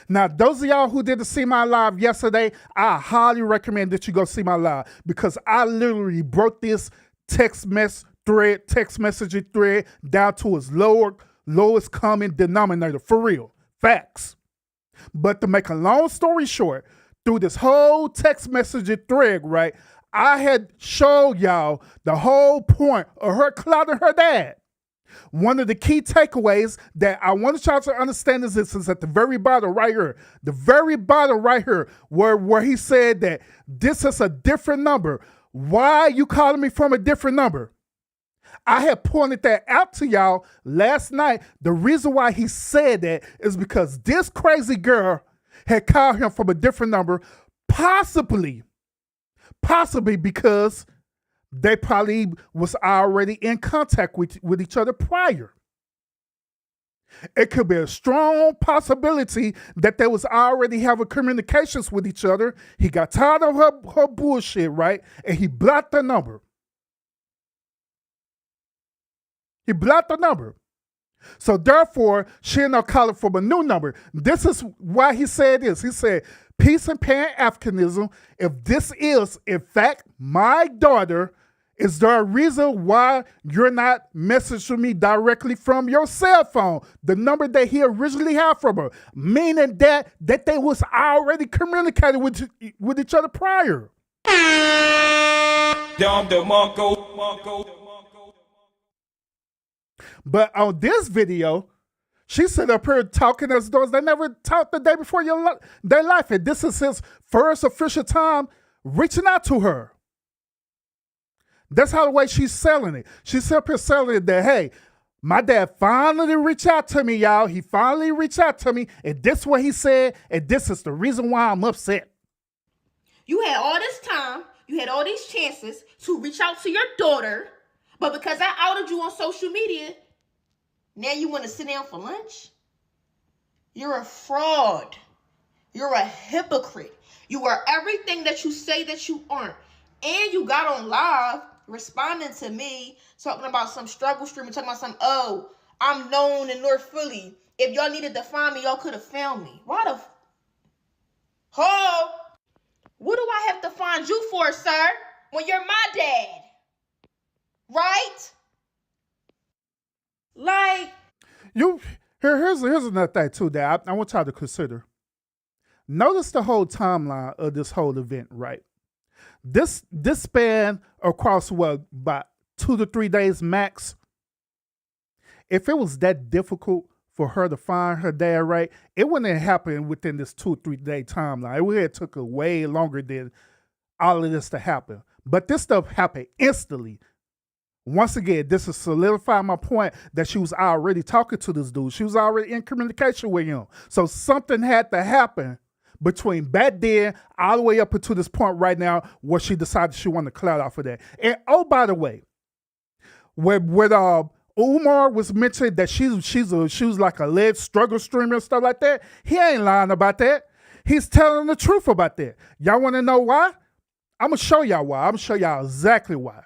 Now, those of y'all who didn't see my live yesterday, I highly recommend that you go see my live because I literally broke this text messaging thread down to its lowest common denominator, for real, facts. But to make a long story short, through this whole text messaging thread, right, I had showed y'all the whole point of her clowning her dad. One of the key takeaways that I wanted y'all to understand is this is at the very bottom right here. The very bottom right here where he said that this is a different number. Why are you calling me from a different number? I had pointed that out to y'all last night. The reason why he said that is because this crazy girl had called him from a different number, possibly because they probably was already in contact with each other prior. It could be a strong possibility that they was already having communications with each other. He got tired of her bullshit, right? And he blocked the number. He blocked the number. So therefore, she ended up calling from a new number. This is why he said this. He said, peace and Pan-Africanism, if this is, in fact, my daughter, is there a reason why you're not messaging me directly from your cell phone, the number that he originally had from her? Meaning that they was already communicating with each other prior. But on this video, she sit up here talking as though they never talked the day before their life. And this is his first official time reaching out to her. That's how the way she's selling it. She's up here selling it that, hey, my dad finally reached out to me, y'all. He finally reached out to me, and this is what he said, and this is the reason why I'm upset. You had all this time, you had all these chances to reach out to your daughter, but because I outed you on social media, now you want to sit down for lunch? You're a fraud. You're a hypocrite. You are everything that you say that you aren't. And you got on live responding to me, talking about some struggle stream and talking about some, oh, I'm known in North Philly. If y'all needed to find me, y'all could have found me. Why the what do I have to find you for, sir? When you're my dad. Right? Like, here's another thing too that I want y'all to consider. Notice the whole timeline of this whole event, right? This span across about 2 to 3 days max. If it was that difficult for her to find her dad, right, it wouldn't have happened within this 2 or 3 day timeline. It would have took her way longer than all of this to happen. But this stuff happened instantly. Once again, this is solidifying my point that she was already talking to this dude. She was already in communication with him. So something had to happen between back then all the way up until this point right now where she decided she wanted to cloud off of that. And oh, by the way, when Umar was mentioning that she was like a alleged struggle streamer and stuff like that, he ain't lying about that. He's telling the truth about that. Y'all want to know why? I'm going to show y'all why. I'm going to show y'all exactly why.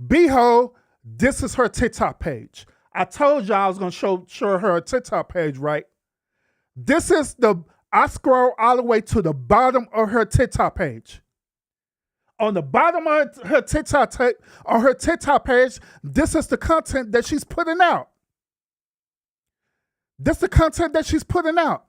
Behold, this is her TikTok page. I told y'all I was going to show her TikTok page, right? This is I scroll all the way to the bottom of her TikTok page. On the bottom of her TikTok page, this is the content that she's putting out. This is the content that she's putting out.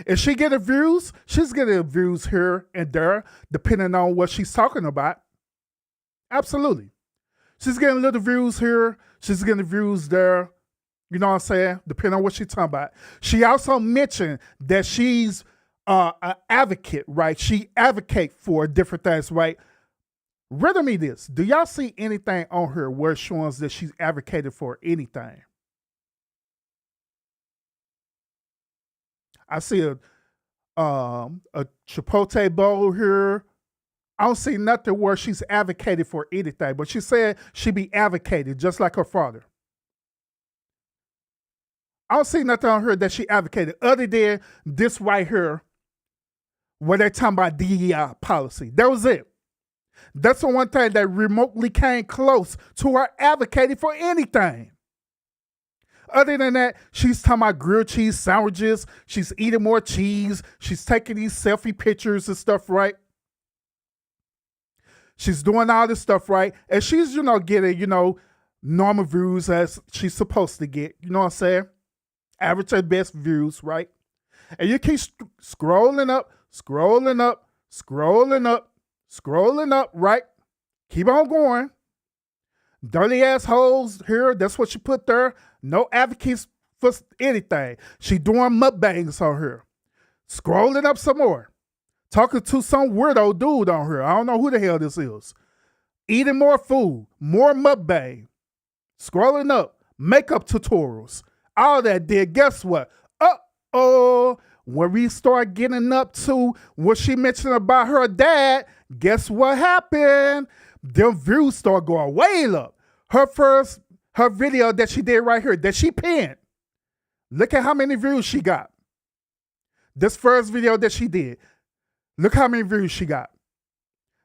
Is she getting views? She's getting views here and there, depending on what she's talking about. Absolutely. She's getting little views here. She's getting views there. You know what I'm saying? Depending on what she's talking about. She also mentioned that she's an advocate, right? She advocates for different things, right? Riddle me this. Do y'all see anything on her where it shows that she's advocated for anything? I see a Chipotle bowl here. I don't see nothing where she's advocated for anything, but she said she be advocated just like her father. I don't see nothing on her that she advocated other than this right here where they're talking about DEI policy. That was it. That's the one thing that remotely came close to her advocating for anything. Other than that, she's talking about grilled cheese sandwiches. She's eating more cheese. She's taking these selfie pictures and stuff, right? She's doing all this stuff, right? And she's, getting, normal views as she's supposed to get. You know what I'm saying? Average at best views, right? And you keep scrolling up, right? Keep on going. Dirty assholes here. That's what she put there. No advocates for anything. She doing mukbangs on her. Scrolling up some more. Talking to some weirdo dude on her. I don't know who the hell this is. Eating more food. More mukbang. Scrolling up. Makeup tutorials. All that did. Guess what? Uh-oh. When we start getting up to what she mentioned about her dad, guess what happened? Them views start going way up. Her video that she did right here, that she pinned. Look at how many views she got. This first video that she did. Look how many views she got.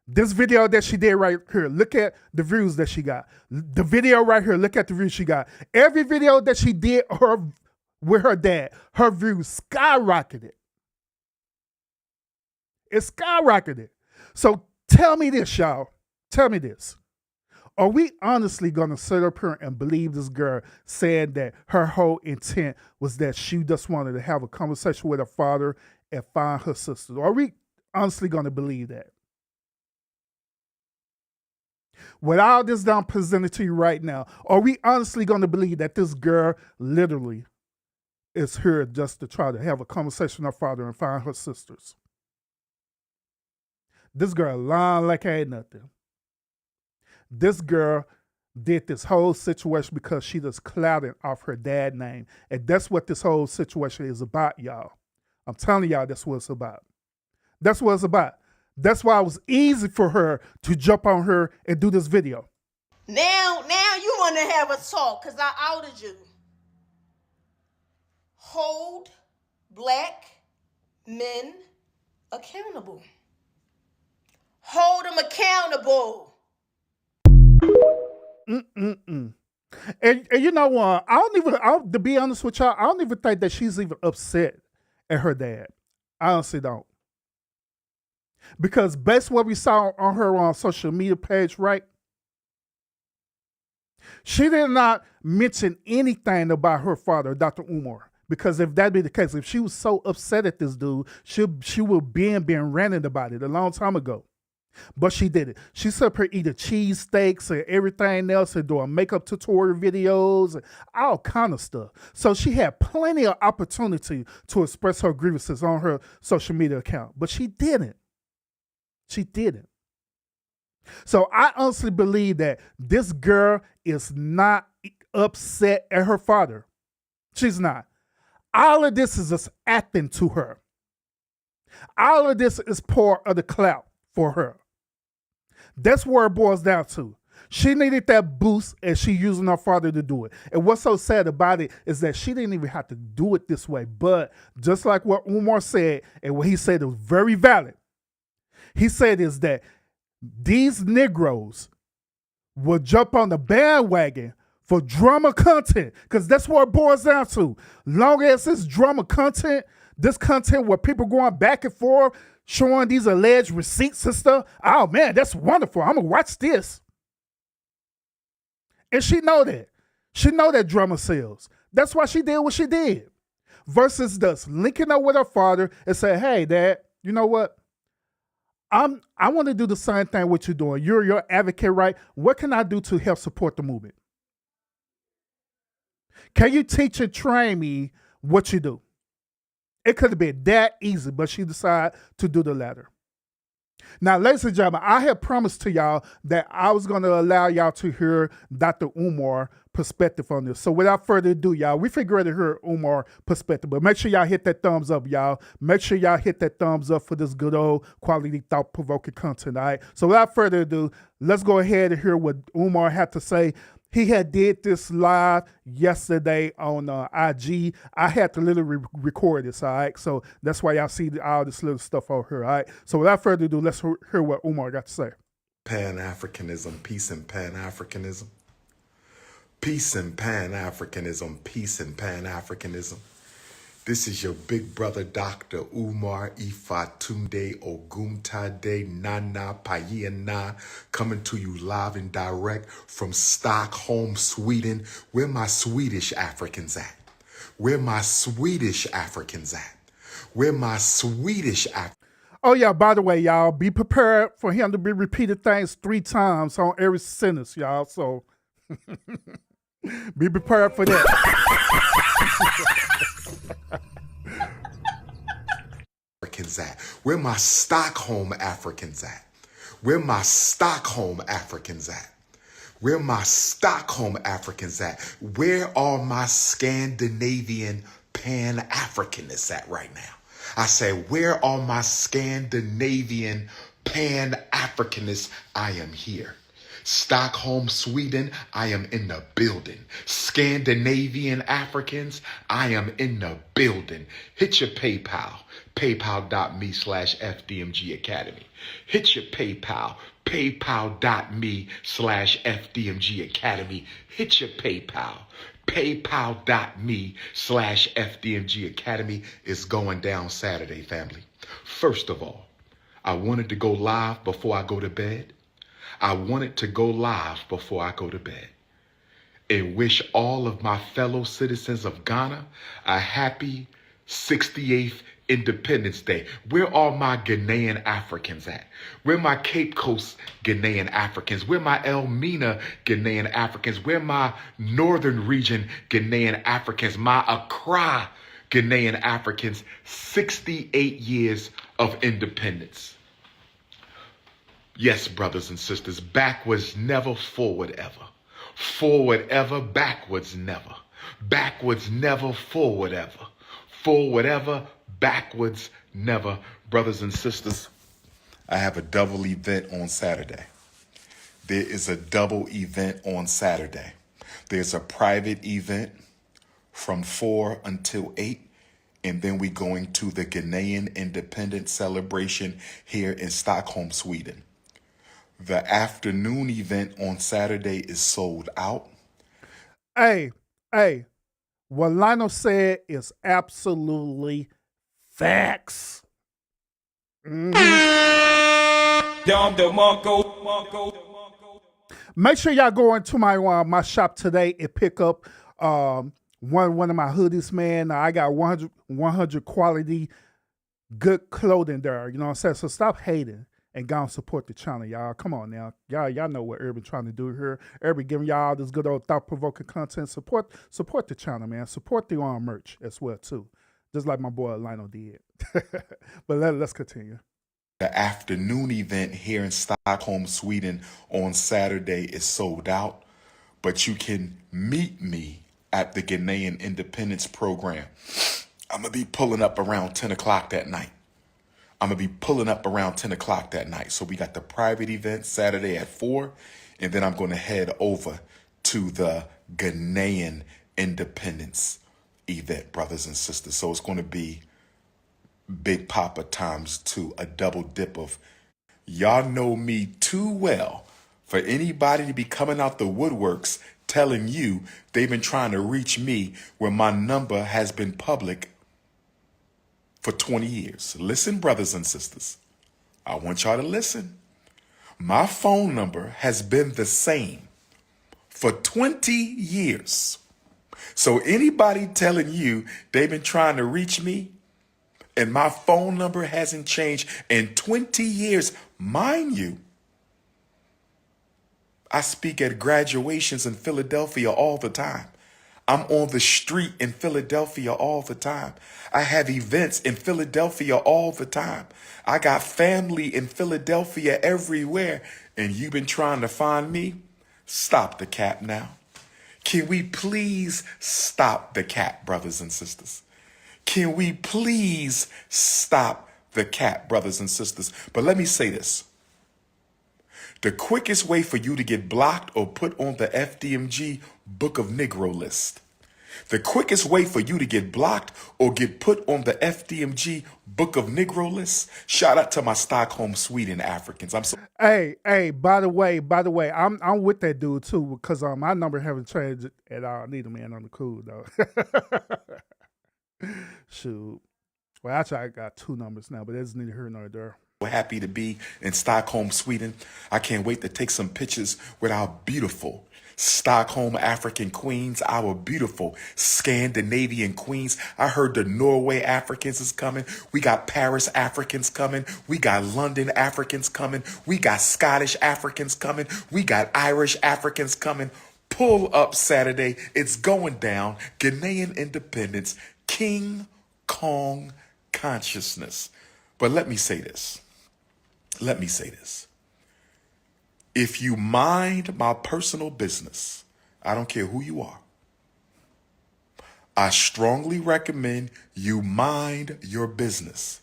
This video that she did right here, look at the views that she got. The video right here, look at the views she got. Every video that she did with her dad, her views skyrocketed. It skyrocketed. So tell me this, y'all. Tell me this. Are we honestly going to sit up here and believe this girl said that her whole intent was that she just wanted to have a conversation with her father and find her sister? Are we honestly going to believe that? With all this down presented to you right now, are we honestly going to believe that this girl literally is here just to try to have a conversation with her father and find her sisters? This girl lying like ain't nothing. This girl did this whole situation because she just clouded off her dad's name. And that's what this whole situation is about, y'all. I'm telling y'all that's what it's about. That's what it's about. That's why it was easy for her to jump on her and do this video. Now you want to have a talk because I outed you. Hold black men accountable. Hold them accountable. And you know what? To be honest with y'all, I don't even think that she's even upset at her dad. I honestly don't. Because based what we saw on her social media page, right? She did not mention anything about her father, Dr. Umar. Because if that be the case, if she was so upset at this dude, she would been ranting about it a long time ago. But she did it. She set up her eating cheesesteaks and everything else and doing makeup tutorial videos and all kind of stuff. So she had plenty of opportunity to express her grievances on her social media account. But she didn't. She didn't. So I honestly believe that this girl is not upset at her father. She's not. All of this is just acting to her. All of this is part of the clout for her. That's where it boils down to. She needed that boost and she using her father to do it. And what's so sad about it is that she didn't even have to do it this way. But just like what Umar said, and what he said was very valid. He said is that these Negroes will jump on the bandwagon for drama content. Because that's what it boils down to. Long as it's drama content, this content where people going back and forth, showing these alleged receipts and stuff. Oh man, that's wonderful. I'm gonna watch this. And she know that. She know that drama sells. That's why she did what she did. Versus just linking up with her father and say, hey, Dad, you know what? I want to do the same thing what you're doing. You're your advocate, right? What can I do to help support the movement? Can you teach and train me what you do? It could have been that easy, but she decided to do the latter. Now, ladies and gentlemen, I had promised to y'all that I was going to allow y'all to hear Dr. Umar perspective on this. So without further ado, y'all, we figured to hear Umar perspective. But make sure y'all hit that thumbs up, y'all. Make sure y'all hit that thumbs up for this good old quality thought-provoking content, all right? So without further ado, let's go ahead and hear what Umar had to say. He had did this live yesterday on IG. I had to literally record this, all right? So that's why y'all see all this little stuff over here, all right? So without further ado, let's hear what Umar got to say. Pan-Africanism, peace and Pan-Africanism. Peace and Pan-Africanism, peace and Pan-Africanism. This is your big brother, Dr. Umar Ifatunde Oguntade Nana Payena, coming to you live and direct from Stockholm, Sweden. Where my Swedish Africans at? Where my Swedish Africans at? Where my Swedish Africans? Oh yeah, by the way, y'all, be prepared for him to be repeated things 3 times on every sentence, y'all. So be prepared for that. Africans at? Where my Stockholm Africans at? Where my Stockholm Africans at? Where my Stockholm Africans at? Where are my Scandinavian Pan-Africanists at right now? I say, where are my Scandinavian Pan-Africanists? I am here. Stockholm, Sweden, I am in the building. Scandinavian Africans, I am in the building. Hit your PayPal, paypal.me/FDMG Academy. Hit your PayPal, paypal.me/FDMG Academy. Hit your PayPal, paypal.me/FDMG Academy. Is going down Saturday, family. First of all, I wanted to go live before I go to bed. I wanted to go live before I go to bed and wish all of my fellow citizens of Ghana a happy 68th Independence Day. Where are my Ghanaian Africans at? Where my Cape Coast Ghanaian Africans? Where my Elmina Ghanaian Africans? Where my Northern Region Ghanaian Africans? My Accra Ghanaian Africans? 68 years of independence. Yes, brothers and sisters, backwards never, forward ever. Forward ever, backwards never. Backwards never, forward ever. Forward ever, backwards never. Brothers and sisters, I have a double event on Saturday. There is a double event on Saturday. There's a private event from 4 until 8. And then we're going to the Ghanaian Independence Celebration here in Stockholm, Sweden. The afternoon event on Saturday is sold out. Hey, what Lionel said is absolutely facts. Make sure y'all go into my shop today and pick up one of my hoodies, man. I got 100 quality good clothing there. You know what I'm saying? So stop hating and go and support the channel, y'all. Come on now. Y'all know what Urban trying to do here. Urban giving y'all this good old thought-provoking content. Support the channel, man. Support the merch as well, too. Just like my boy Lionel did. But let's continue. The afternoon event here in Stockholm, Sweden on Saturday is sold out. But you can meet me at the Ghanaian Independence Program. I'm going to be pulling up around 10 o'clock that night. So we got the private event Saturday at 4, and then I'm going to head over to the Ghanaian Independence event, brothers and sisters. So it's going to be Big Papa times 2, a double dip of, y'all know me too well for anybody to be coming out the woodworks telling you they've been trying to reach me where my number has been public for 20 years. Listen, brothers and sisters, I want y'all to listen. My phone number has been the same for 20 years. So anybody telling you they've been trying to reach me and my phone number hasn't changed in 20 years, mind you, I speak at graduations in Philadelphia all the time. I'm on the street in Philadelphia all the time. I have events in Philadelphia all the time. I got family in Philadelphia everywhere. And you've been trying to find me? Stop the cap now. Can we please stop the cap, brothers and sisters? Can we please stop the cap, brothers and sisters? But let me say this. The quickest way for you to get blocked or put on the FDMG Book of Negro list The quickest way for you to get blocked or get put on the FDMG Book of Negro list, shout out to my Stockholm, Sweden Africans. I'm so Hey, by the way, I'm with that dude too, because my number haven't changed at all. Neither, man, on the cool though. Shoot. Well, actually, I got 2 numbers now, but that's neither here nor there. happy to be in Stockholm, Sweden. I can't wait to take some pictures with our beautiful Stockholm African queens, our beautiful Scandinavian queens. I heard the Norway Africans is coming. We got Paris Africans coming. We got London Africans coming. We got Scottish Africans coming. We got Irish Africans coming. Pull up Saturday. It's going down. Ghanaian independence. King Kong consciousness. But let me say this. If you mind my personal business, I don't care who you are, I strongly recommend you mind your business,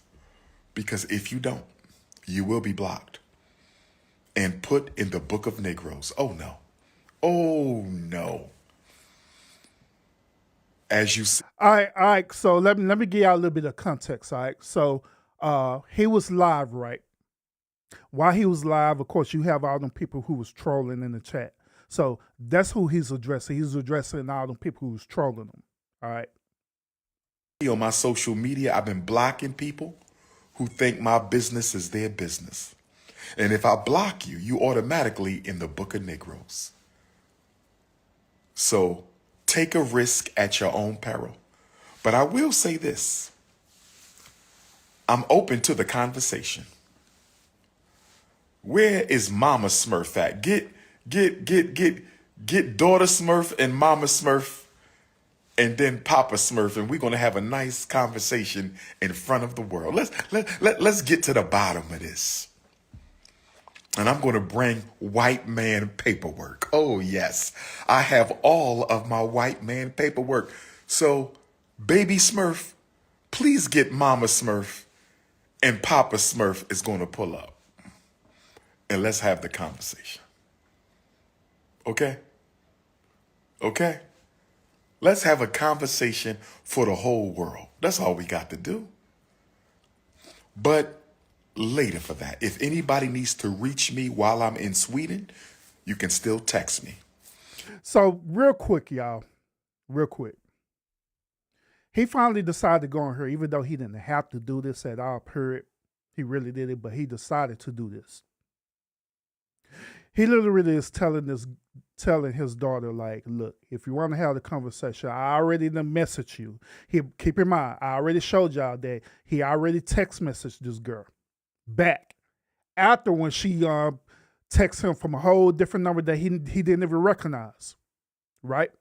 because if you don't, you will be blocked and put in the Book of Negroes. Oh no. Oh no. As you see. All right. So let me give y'all a little bit of context. All right. So he was live, right? While he was live, of course, you have all them people who was trolling in the chat. So that's who he's addressing. He's addressing all them people who was trolling him. All right. On my social media, I've been blocking people who think my business is their business. And if I block you, you automatically in the Book of Negroes. So take a risk at your own peril. But I will say this. I'm open to the conversation. Where is Mama Smurf at? Get daughter Smurf and Mama Smurf and then Papa Smurf, and we're gonna have a nice conversation in front of the world. Let's get to the bottom of this. And I'm gonna bring white man paperwork. Oh yes, I have all of my white man paperwork. So, baby Smurf, please get Mama Smurf, and Papa Smurf is gonna pull up. And let's have the conversation. Okay? Okay? Let's have a conversation for the whole world. That's all we got to do. But later for that, if anybody needs to reach me while I'm in Sweden, you can still text me. So real quick, y'all. Real quick. He finally decided to go on here, even though he didn't have to do this at all, period. He really did it, but he decided to do this. He literally is telling his daughter, like, look, if you want to have the conversation, I already done messaged you. Keep in mind, I already showed y'all that he already text messaged this girl back after when she texted him from a whole different number that he didn't even recognize, right?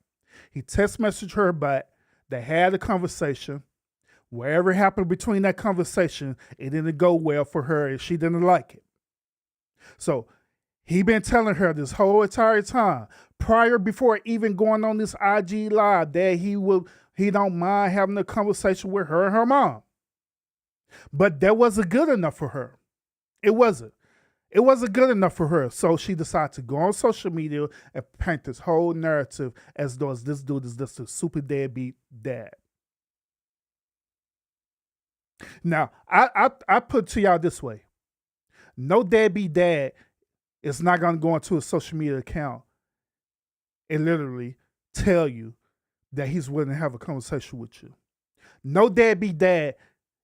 He text messaged her back. They had a conversation. Whatever happened between that conversation, it didn't go well for her and she didn't like it. So he been telling her this whole entire time, before even going on this IG live, that he don't mind having a conversation with her and her mom. But that wasn't good enough for her. It wasn't. It wasn't good enough for her. So she decided to go on social media and paint this whole narrative as though this dude is just a super deadbeat dad. Now, I put to y'all this way. No deadbeat dad is not going to go into a social media account and literally tell you that he's willing to have a conversation with you. No deadbeat dad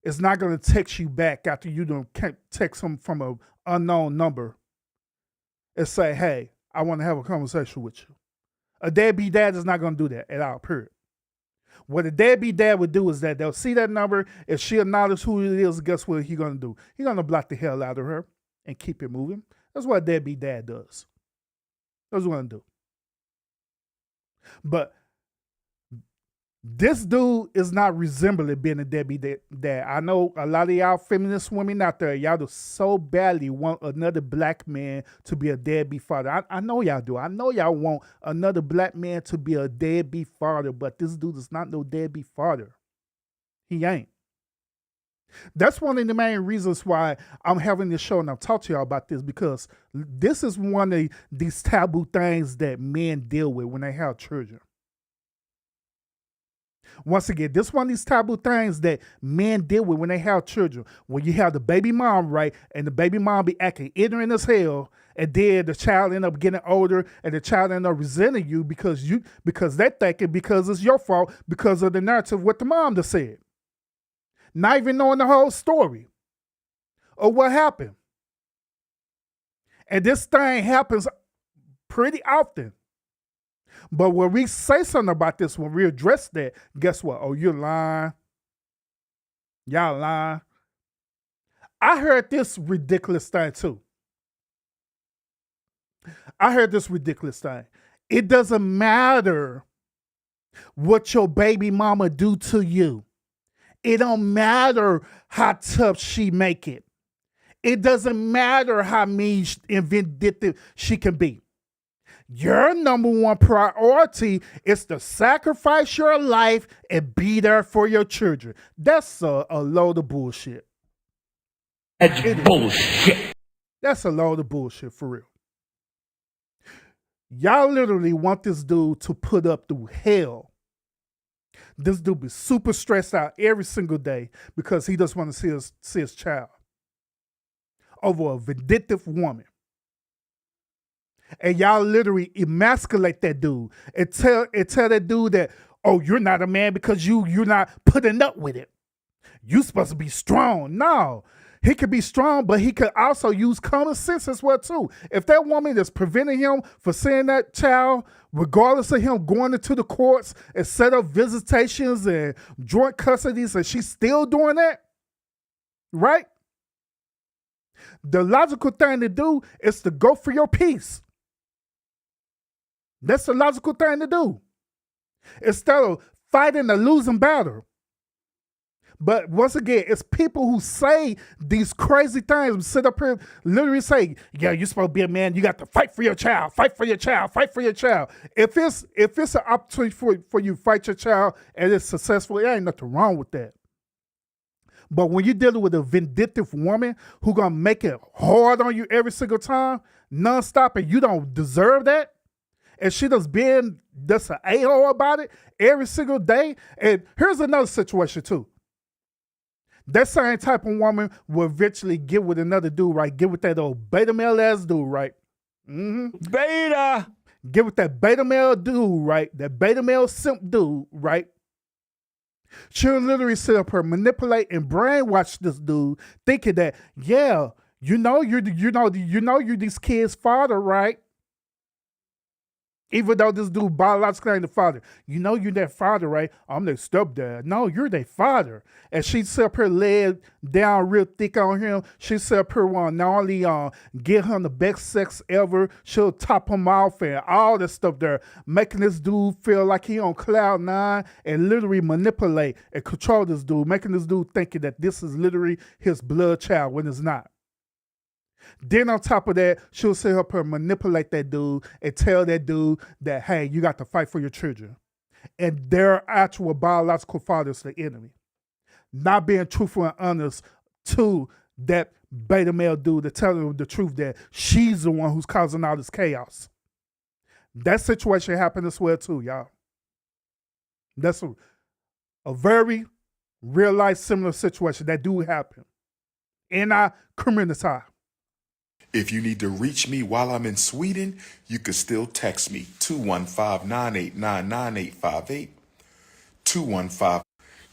is not going to text you back after you don't text him from an unknown number and say, hey, I want to have a conversation with you. A deadbeat dad is not going to do that at all, period. What a deadbeat dad would do is that they'll see that number. If she acknowledges who it is, guess what he's going to do? He's going to block the hell out of her and keep it moving. That's what a deadbeat dad does. That's what I'm going to do. But this dude is not resembling being a deadbeat dad. I know a lot of y'all feminist women out there, y'all do so badly want another black man to be a deadbeat father. I know y'all do. I know y'all want another black man to be a deadbeat father, but this dude is not no deadbeat father. He ain't. That's one of the main reasons why I'm having this show and I've talked to y'all about this, because this is one of these taboo things that men deal with when they have children. Once again, this one of these taboo things that men deal with when they have children. When you have the baby mom, right, and the baby mom be acting ignorant as hell, and then the child end up getting older, and the child end up resenting you because they thinking because it's your fault because of the narrative what the mom just said, not even knowing the whole story or what happened. And this thing happens pretty often. But when we say something about this, when we address that, guess what? Oh, you're lying. Y'all lying. I heard this ridiculous thing too. It doesn't matter what your baby mama do to you. It don't matter how tough she make it. It doesn't matter how mean and vindictive she can be. Your number one priority is to sacrifice your life and be there for your children. That's a load of bullshit. That's bullshit. That's a load of bullshit for real. Y'all literally want this dude to put up through hell. This dude be super stressed out every single day because he just want to see his child over a vindictive woman. And y'all literally emasculate that dude and tell that dude that, oh, you're not a man because you're not putting up with it. You supposed to be strong. No, he could be strong, but he could also use common sense as well too. If that woman is preventing him from seeing that child, regardless of him going into the courts and set up visitations and joint custodies, and she's still doing that, right? The logical thing to do is to go for your peace. That's the logical thing to do. Instead of fighting a losing battle. But once again, it's people who say these crazy things, sit up here, literally say, yeah, you're supposed to be a man, you got to fight for your child, fight for your child, fight for your child. If it's an opportunity for you to fight your child and it's successful, there ain't nothing wrong with that. But when you're dealing with a vindictive woman who gonna make it hard on you every single time, nonstop, and you don't deserve that, and she just being just an a-hole about it every single day. And here's another situation too. That same type of woman will eventually get with another dude, right? Get with that old beta male ass dude, right? Beta. Get with that beta male dude, right? That beta male simp dude, right? She'll literally sit up here, manipulate and brainwash this dude, thinking that, yeah, you're these kids' father, right? Even though this dude biologically ain't the father. You're that father, right? I'm their stepdad. No, you're their father. And she sit up here laid down real thick on him. She sit up here want not only get him the best sex ever, she'll top him off and all this stuff there, making this dude feel like he on cloud nine and literally manipulate and control this dude, making this dude thinking that this is literally his blood child when it's not. Then on top of that, she'll sit up here and manipulate that dude and tell that dude that, hey, you got to fight for your children. And their actual biological father is the enemy. Not being truthful and honest to that beta male dude to tell him the truth that she's the one who's causing all this chaos. That situation happened as well too, y'all. That's a very real life similar situation that do happen in our community. If you need to reach me while I'm in Sweden, you can still text me 215-989-9858. 215.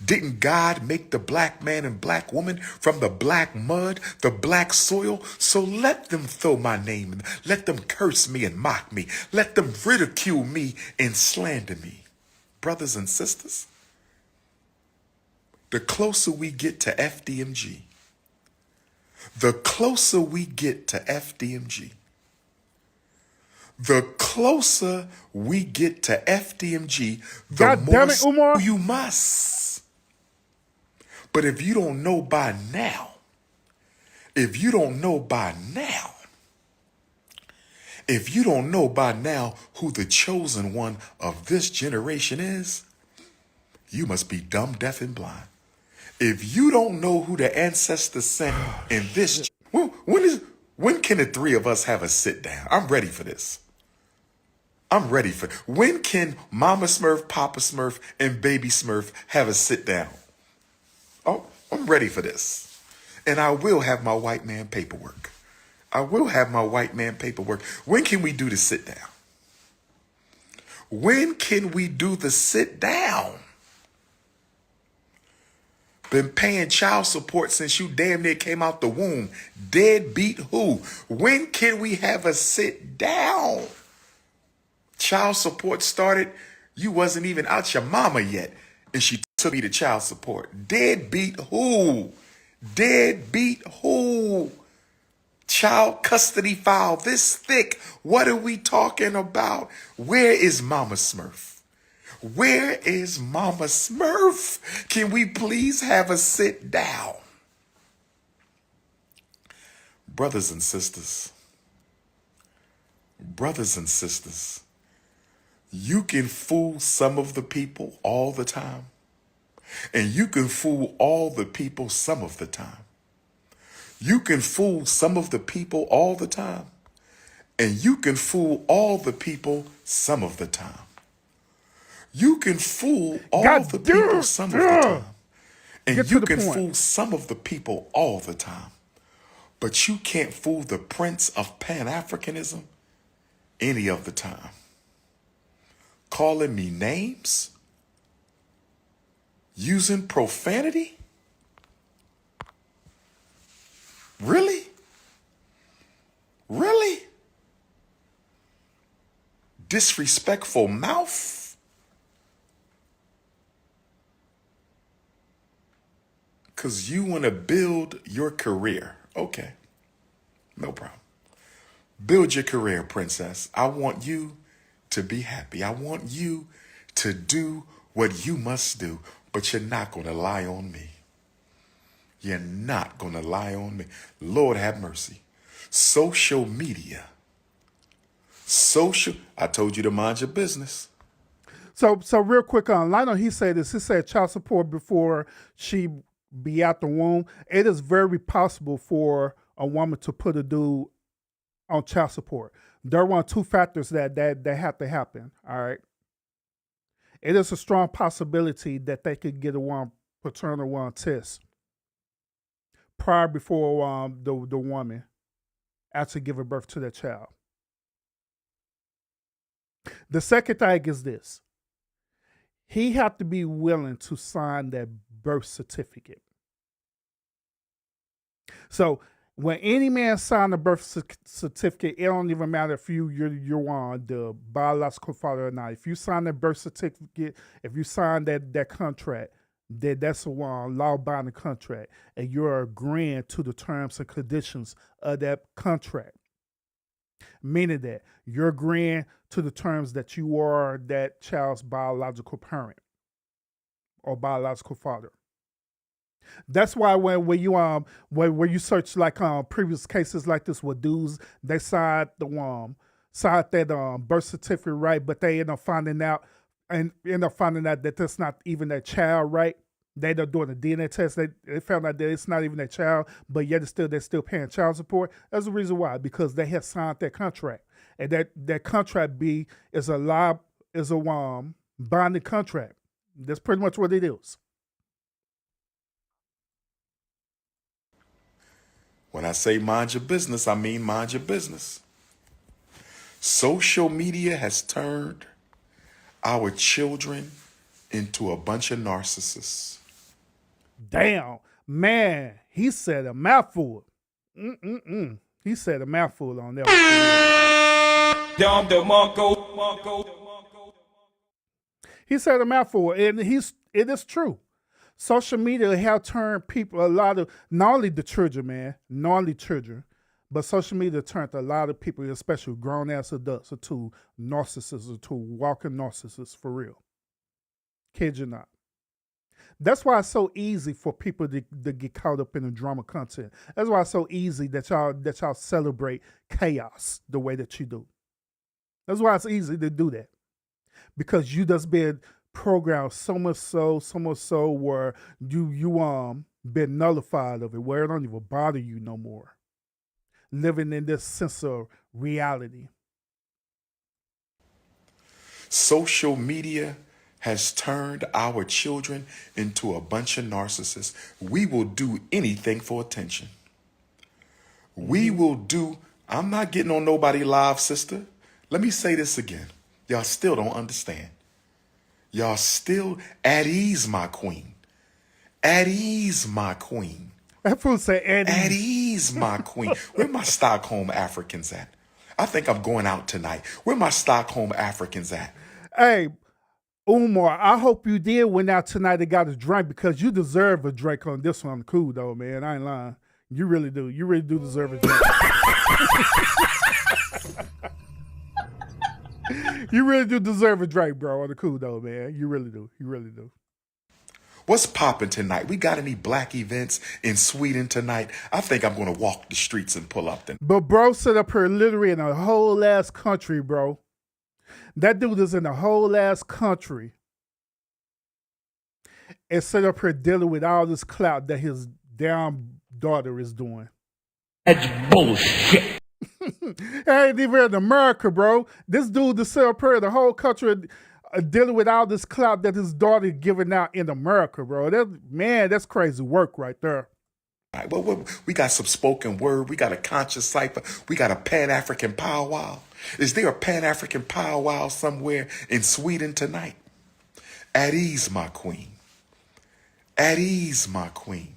Didn't God make the black man and black woman from the black mud, the black soil? So let them throw my name, let them curse me and mock me, let them ridicule me and slander me. Brothers and sisters, the closer we get to FDMG, the closer we get to FDMG, the closer we get to FDMG, the God more damn it, Umar. you must. But if you don't know by now, if you don't know by now who the chosen one of this generation is, you must be dumb, deaf, and blind. If you don't know who the ancestors sent in this, when can the three of us have a sit down? I'm ready for this. I'm ready for. When can Mama Smurf, Papa Smurf, and Baby Smurf have a sit down? Oh, I'm ready for this. And I will have my white man paperwork. I will have my white man paperwork. When can we do the sit down? When can we do the sit down? Been paying child support since you damn near came out the womb. Deadbeat who? When can we have a sit down? Child support started, you wasn't even out your mama yet, and she took me to child support. Deadbeat who? Deadbeat who? Child custody file this thick. What are we talking about? Where is Mama Smurf? Where is Mama Smurf? Can we please have a sit down? Brothers and sisters, you can fool some of the people all the time, and you can fool all the people some of the time. You can fool some of the people all the time, and you can fool all the people some of the time. You can fool all the people some of the time, and you can fool some of the people all the time. But you can't fool the Prince of Pan-Africanism any of the time. Calling me names? Using profanity? Really? Really? Disrespectful mouth? Because you want to build your career. Okay, no problem. Build your career, princess. I want you to be happy. I want you to do what you must do, but you're not going to lie on me. You're not going to lie on me. Lord have mercy. Social media. I told you to mind your business. So real quick on Lionel, he said this. He said child support before she be out the womb. It is very possible for a woman to put a dude on child support. There are one two factors that have to happen. All right. It is a strong possibility that they could get a one paternal one test before the woman actually giving birth to their child. The second thing is this. He have to be willing to sign that birth certificate. So when any man sign a birth certificate, it don't even matter if you're the biological father or not. If you sign that birth certificate, if you sign that contract, that's a law-binding contract, and you're agreeing to the terms and conditions of that contract. Meaning that you're agreeing to the terms that you are that child's biological parent or biological father. That's why when you search like previous cases like this with dudes, they signed that birth certificate right, but they end up finding out that that's not even their child, right? They end up doing a DNA test. They found out that it's not even their child, but yet they're still paying child support. That's the reason why, because they have signed that contract, and that contract is a binding contract. That's pretty much what it is. When I say mind your business, I mean mind your business. Social media has turned our children into a bunch of narcissists. Damn, man, he said a mouthful. He said a mouthful on that. He said a mouthful, and it is true. Social media have turned people, not only the children, man, not only children, but social media turned a lot of people, especially grown-ass adults, to narcissists, to walking narcissists for real. Kid you not. That's why it's so easy for people to get caught up in the drama content. That's why it's so easy that y'all celebrate chaos the way that you do. That's why it's easy to do that. Because you just been programmed so much so where you been nullified of it, where it don't even bother you no more. Living in this sense of reality. Social media has turned our children into a bunch of narcissists. We will do anything for attention. We will do, I'm not getting on nobody live, sister. Let me say this again. Y'all still don't understand. Y'all still at ease, my queen. At ease, my queen. That fool say At ease, my queen. Where my Stockholm Africans at? I think I'm going out tonight. Where my Stockholm Africans at? Hey, Umar, I hope you did went out tonight and got a drink because you deserve a drink on this one. Cool though, man. I ain't lying. You really do. You really do deserve a drink. You really do deserve a drink, bro. On the cool though, man. You really do. You really do. What's popping tonight? We got any black events in Sweden tonight? I think I'm going to walk the streets and pull up. But bro set up here literally in a whole ass country, bro. That dude is in a whole ass country and set up here dealing with all this clout that his damn daughter is doing. That's bullshit. Ain't even in America, bro. This dude is set up here in the whole country dealing with all this clout that his daughter giving out in America, bro. That's crazy work right there. All right, well, we got some spoken word. We got a conscious cipher. We got a Pan-African powwow. Is there a Pan-African powwow somewhere in Sweden tonight? At ease, my queen. At ease, my queen.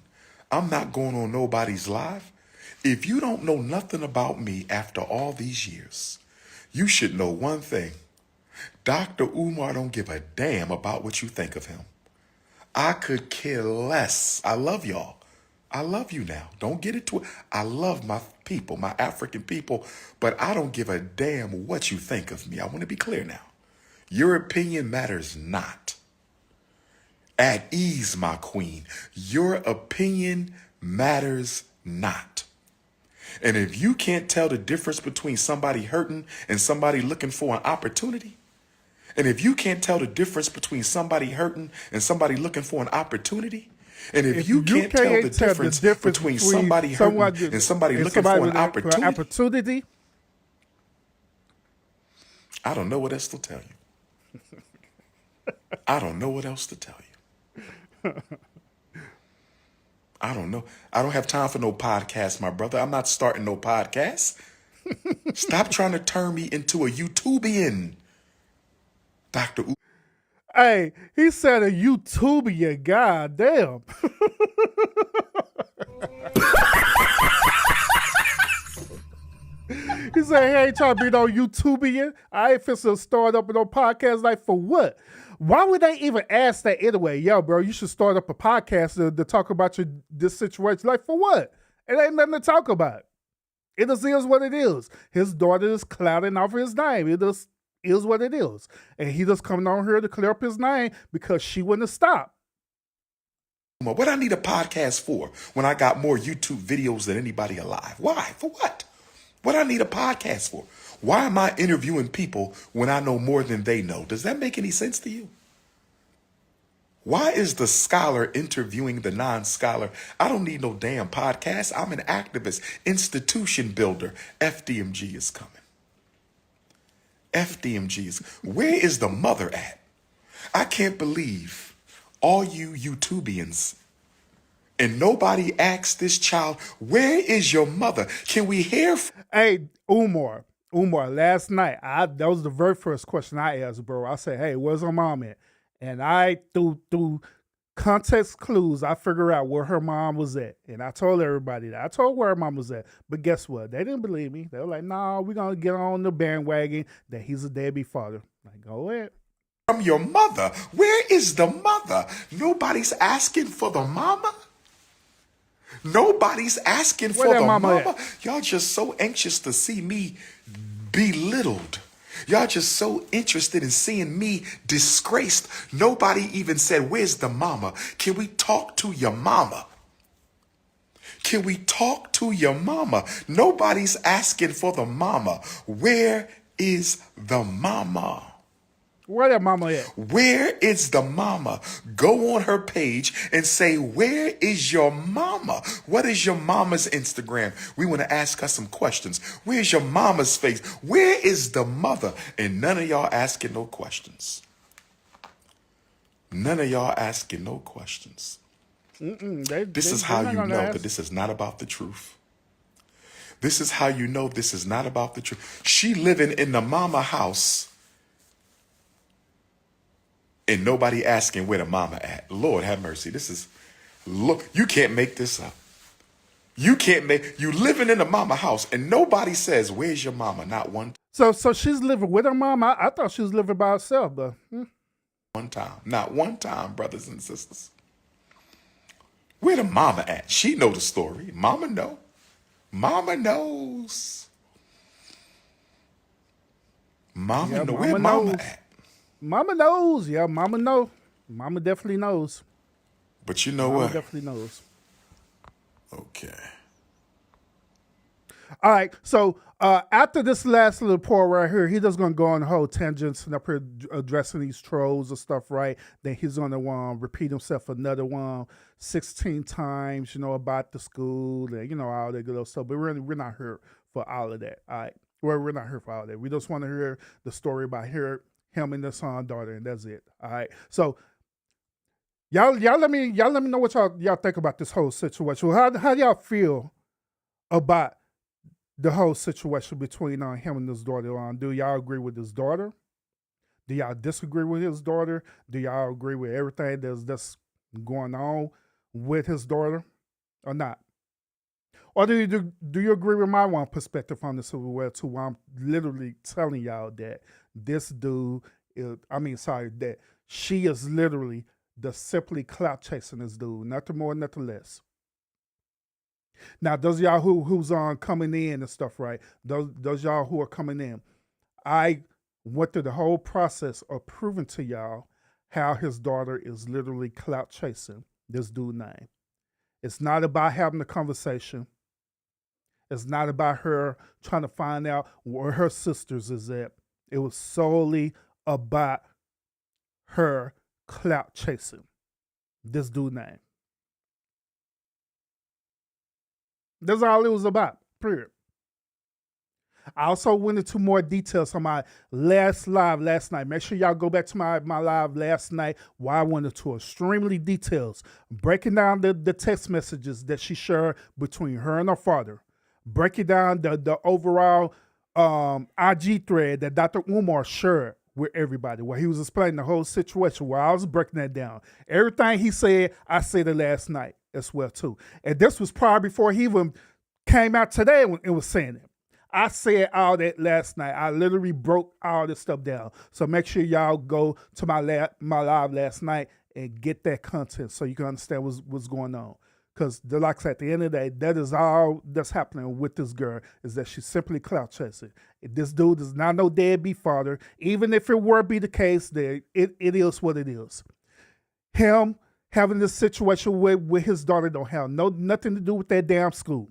I'm not going on nobody's live. If you don't know nothing about me after all these years, you should know one thing. Dr. Umar don't give a damn about what you think of him. I could care less. I love y'all. I love you now. Don't get it twisted. I love my people, my African people, but I don't give a damn what you think of me. I want to be clear now. Your opinion matters not. At ease, my queen. Your opinion matters not. And if you can't tell the difference between somebody hurting and somebody looking for an opportunity, and if you can't tell the difference between somebody hurting and somebody looking for an opportunity, and if you can't tell the difference between somebody hurting and somebody looking for an opportunity, I don't know what else to tell you. I don't know what else to tell you. I don't know. I don't have time for no podcast, my brother. I'm not starting no podcast. Stop trying to turn me into a YouTubian, Dr. Hey, he said a YouTubian. God damn. He said he ain't trying to be no YouTubian. I ain't finna start up no podcast. Like, for what? Why would they even ask that anyway? Yo, bro, you should start up a podcast to talk about this situation. Like, for what? It ain't nothing to talk about. It just is what it is. His daughter is clouding off his name. It just is what it is. And he just coming on here to clear up his name because she wouldn't have stopped. What I need a podcast for when I got more YouTube videos than anybody alive? Why? For what? What I need a podcast for? Why am I interviewing people when I know more than they know? Does that make any sense to you? Why is the scholar interviewing the non-scholar? I don't need no damn podcast. I'm an activist, institution builder. FDMG is coming. FDMG is. Where is the mother at? I can't believe all you YouTubians and nobody asked this child, where is your mother? Can we hear? Hey, Umar, last night, that was the very first question I asked, bro. I said, hey, where's her mom at? And I, through context clues, I figured out where her mom was at. And I told everybody that. I told where her mom was at. But guess what? They didn't believe me. They were like, no, we're going to get on the bandwagon that he's a deadbeat father. Like, go ahead. From your mother. Where is the mother? Nobody's asking for the mama. Nobody's asking for the mama. Y'all just so anxious to see me belittled. Y'all just so interested in seeing me disgraced. Nobody even said, where's the mama? Can we talk to your mama? Can we talk to your mama? Nobody's asking for the mama. Where is the mama? Where that mama at? Where is the mama? Go on her page and say, where is your mama? What is your mama's Instagram? We want to ask her some questions. Where's your mama's face? Where is the mother? And none of y'all asking no questions. None of y'all asking no questions. This is how you know that this is not about the truth. This is how you know this is not about the truth. She living in the mama house and nobody asking where the mama at. Lord have mercy. Look, you can't make this up. You living in the mama house and nobody says, where's your mama? Not one. So she's living with her mom. I thought she was living by herself, but One time. Not one time, brothers and sisters. Where the mama at? She know the story. Mama know. Mama knows. Mama know. Where mama at? Mama knows. Yeah, mama know. Mama definitely knows. But you know Mama what? definitely knows. Okay. All right. So after this last little pour right here, he just gonna go on the whole tangents and up here addressing these trolls and stuff, right? Then he's gonna repeat himself another 16 times, about the school and all that good old stuff. But we're not here for all of that. All right. Well, we're not here for all that. We just want to hear the story about him and the son, daughter, and that's it. All right. So y'all let me know what y'all think about this whole situation. How y'all feel about the whole situation between him and his daughter? Do y'all agree with his daughter? Do y'all disagree with his daughter? Do y'all agree with everything that's going on with his daughter or not? Or do you agree with my one perspective on this as well too? Where I'm literally telling y'all that this dude that she is literally the simply clout chasing this dude, nothing more, nothing less. Now, those y'all who's on coming in and stuff, right? Those y'all who are coming in, I went through the whole process of proving to y'all how his daughter is literally clout chasing this dude's name. It's not about having a conversation. It's not about her trying to find out where her sisters is at. It was solely about her clout chasing this dude's name. That's all it was about, period. I also went into more details on my last live last night. Make sure y'all go back to my live last night where I went into extremely details, breaking down the text messages that she shared between her and her father, breaking down the overall IG thread that Dr. Umar shared with everybody, where he was explaining the whole situation, where I was breaking that down. Everything he said, I said it last night as well too. And this was probably before he even came out today and was saying it. I said all that last night. I literally broke all this stuff down. So make sure y'all go to my live last night and get that content so you can understand what's going on. Because like I said, at the end of the day, that is all that's happening with this girl, is that she's simply clout chasing. This dude is not no deadbeat father. Even if it were be the case, that it is what it is. Him having this situation with his daughter don't have nothing to do with that damn school.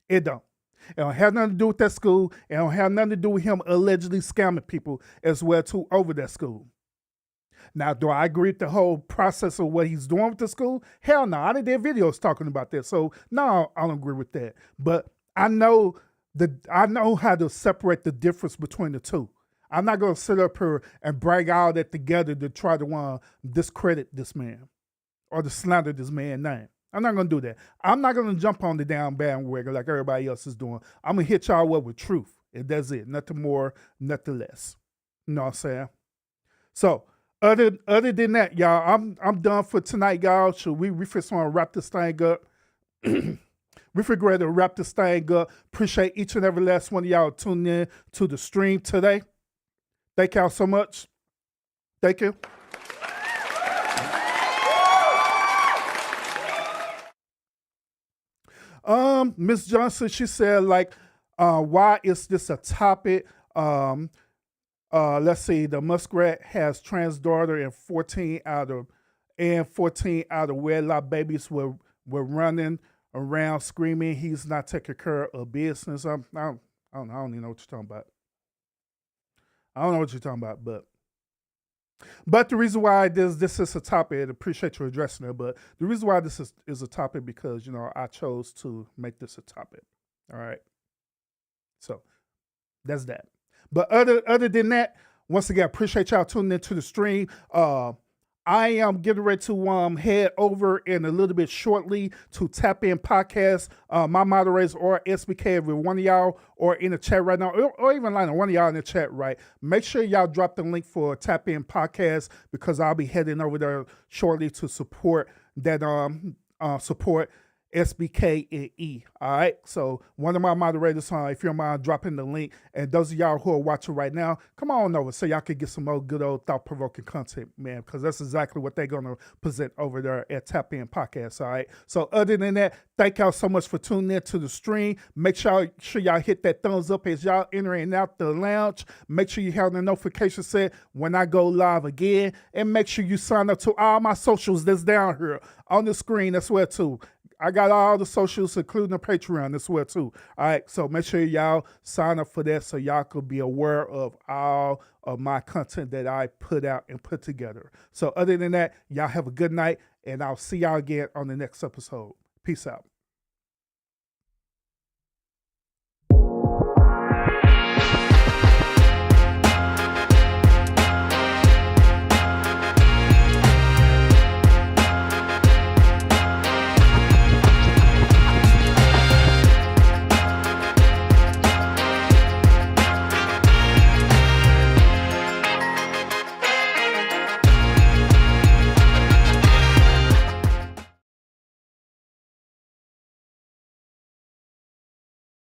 It don't. It don't have nothing to do with that school. It don't have nothing to do with him allegedly scamming people as well too over that school. Now, do I agree with the whole process of what he's doing with the school? Hell no. I did videos talking about that. So no, I don't agree with that. But I know how to separate the difference between the two. I'm not going to sit up here and bring all that together to try to discredit this man or to slander this man's name. I'm not going to do that. I'm not going to jump on the damn bandwagon like everybody else is doing. I'm going to hit y'all up with truth. And that's it. Nothing more, nothing less. You know what I'm saying? So, other than that, y'all, I'm done for tonight, y'all. So we just want to wrap this thing up. We figure to wrap this thing up. Appreciate each and every last one of y'all tuning in to the stream today. Thank y'all so much. Thank you. Miss Johnson, she said, why is this a topic? Let's see, the muskrat has trans daughter and 14 out of wedlock babies were running around screaming he's not taking care of business. I don't even know what you're talking about. I don't know what you're talking about, but But the reason why this is a topic, and appreciate you addressing it, but the reason why this is a topic because, I chose to make this a topic. All right. So that's that. But other than that, once again, appreciate y'all tuning into the stream. I am getting ready to head over in a little bit shortly to Tap In Podcast. My moderators or SBK, if one of y'all or in the chat right now, or even like one of y'all in the chat, right? Make sure y'all drop the link for Tap In Podcast because I'll be heading over there shortly to support that support SBK and E. All right. So one of my moderators, if you don't mind dropping the link, and those of y'all who are watching right now, come on over so y'all can get some more good old thought provoking content, man, because that's exactly what they're gonna present over there at Tap In Podcast. All right. So other than that, thank y'all so much for tuning in to the stream. Make sure y'all hit that thumbs up as y'all entering out the lounge. Make sure you have the notification set when I go live again, and make sure you sign up to all my socials that's down here on the screen as well too. I got all the socials, including the Patreon as well, too. All right, so make sure y'all sign up for that so y'all could be aware of all of my content that I put out and put together. So other than that, y'all have a good night, and I'll see y'all again on the next episode. Peace out.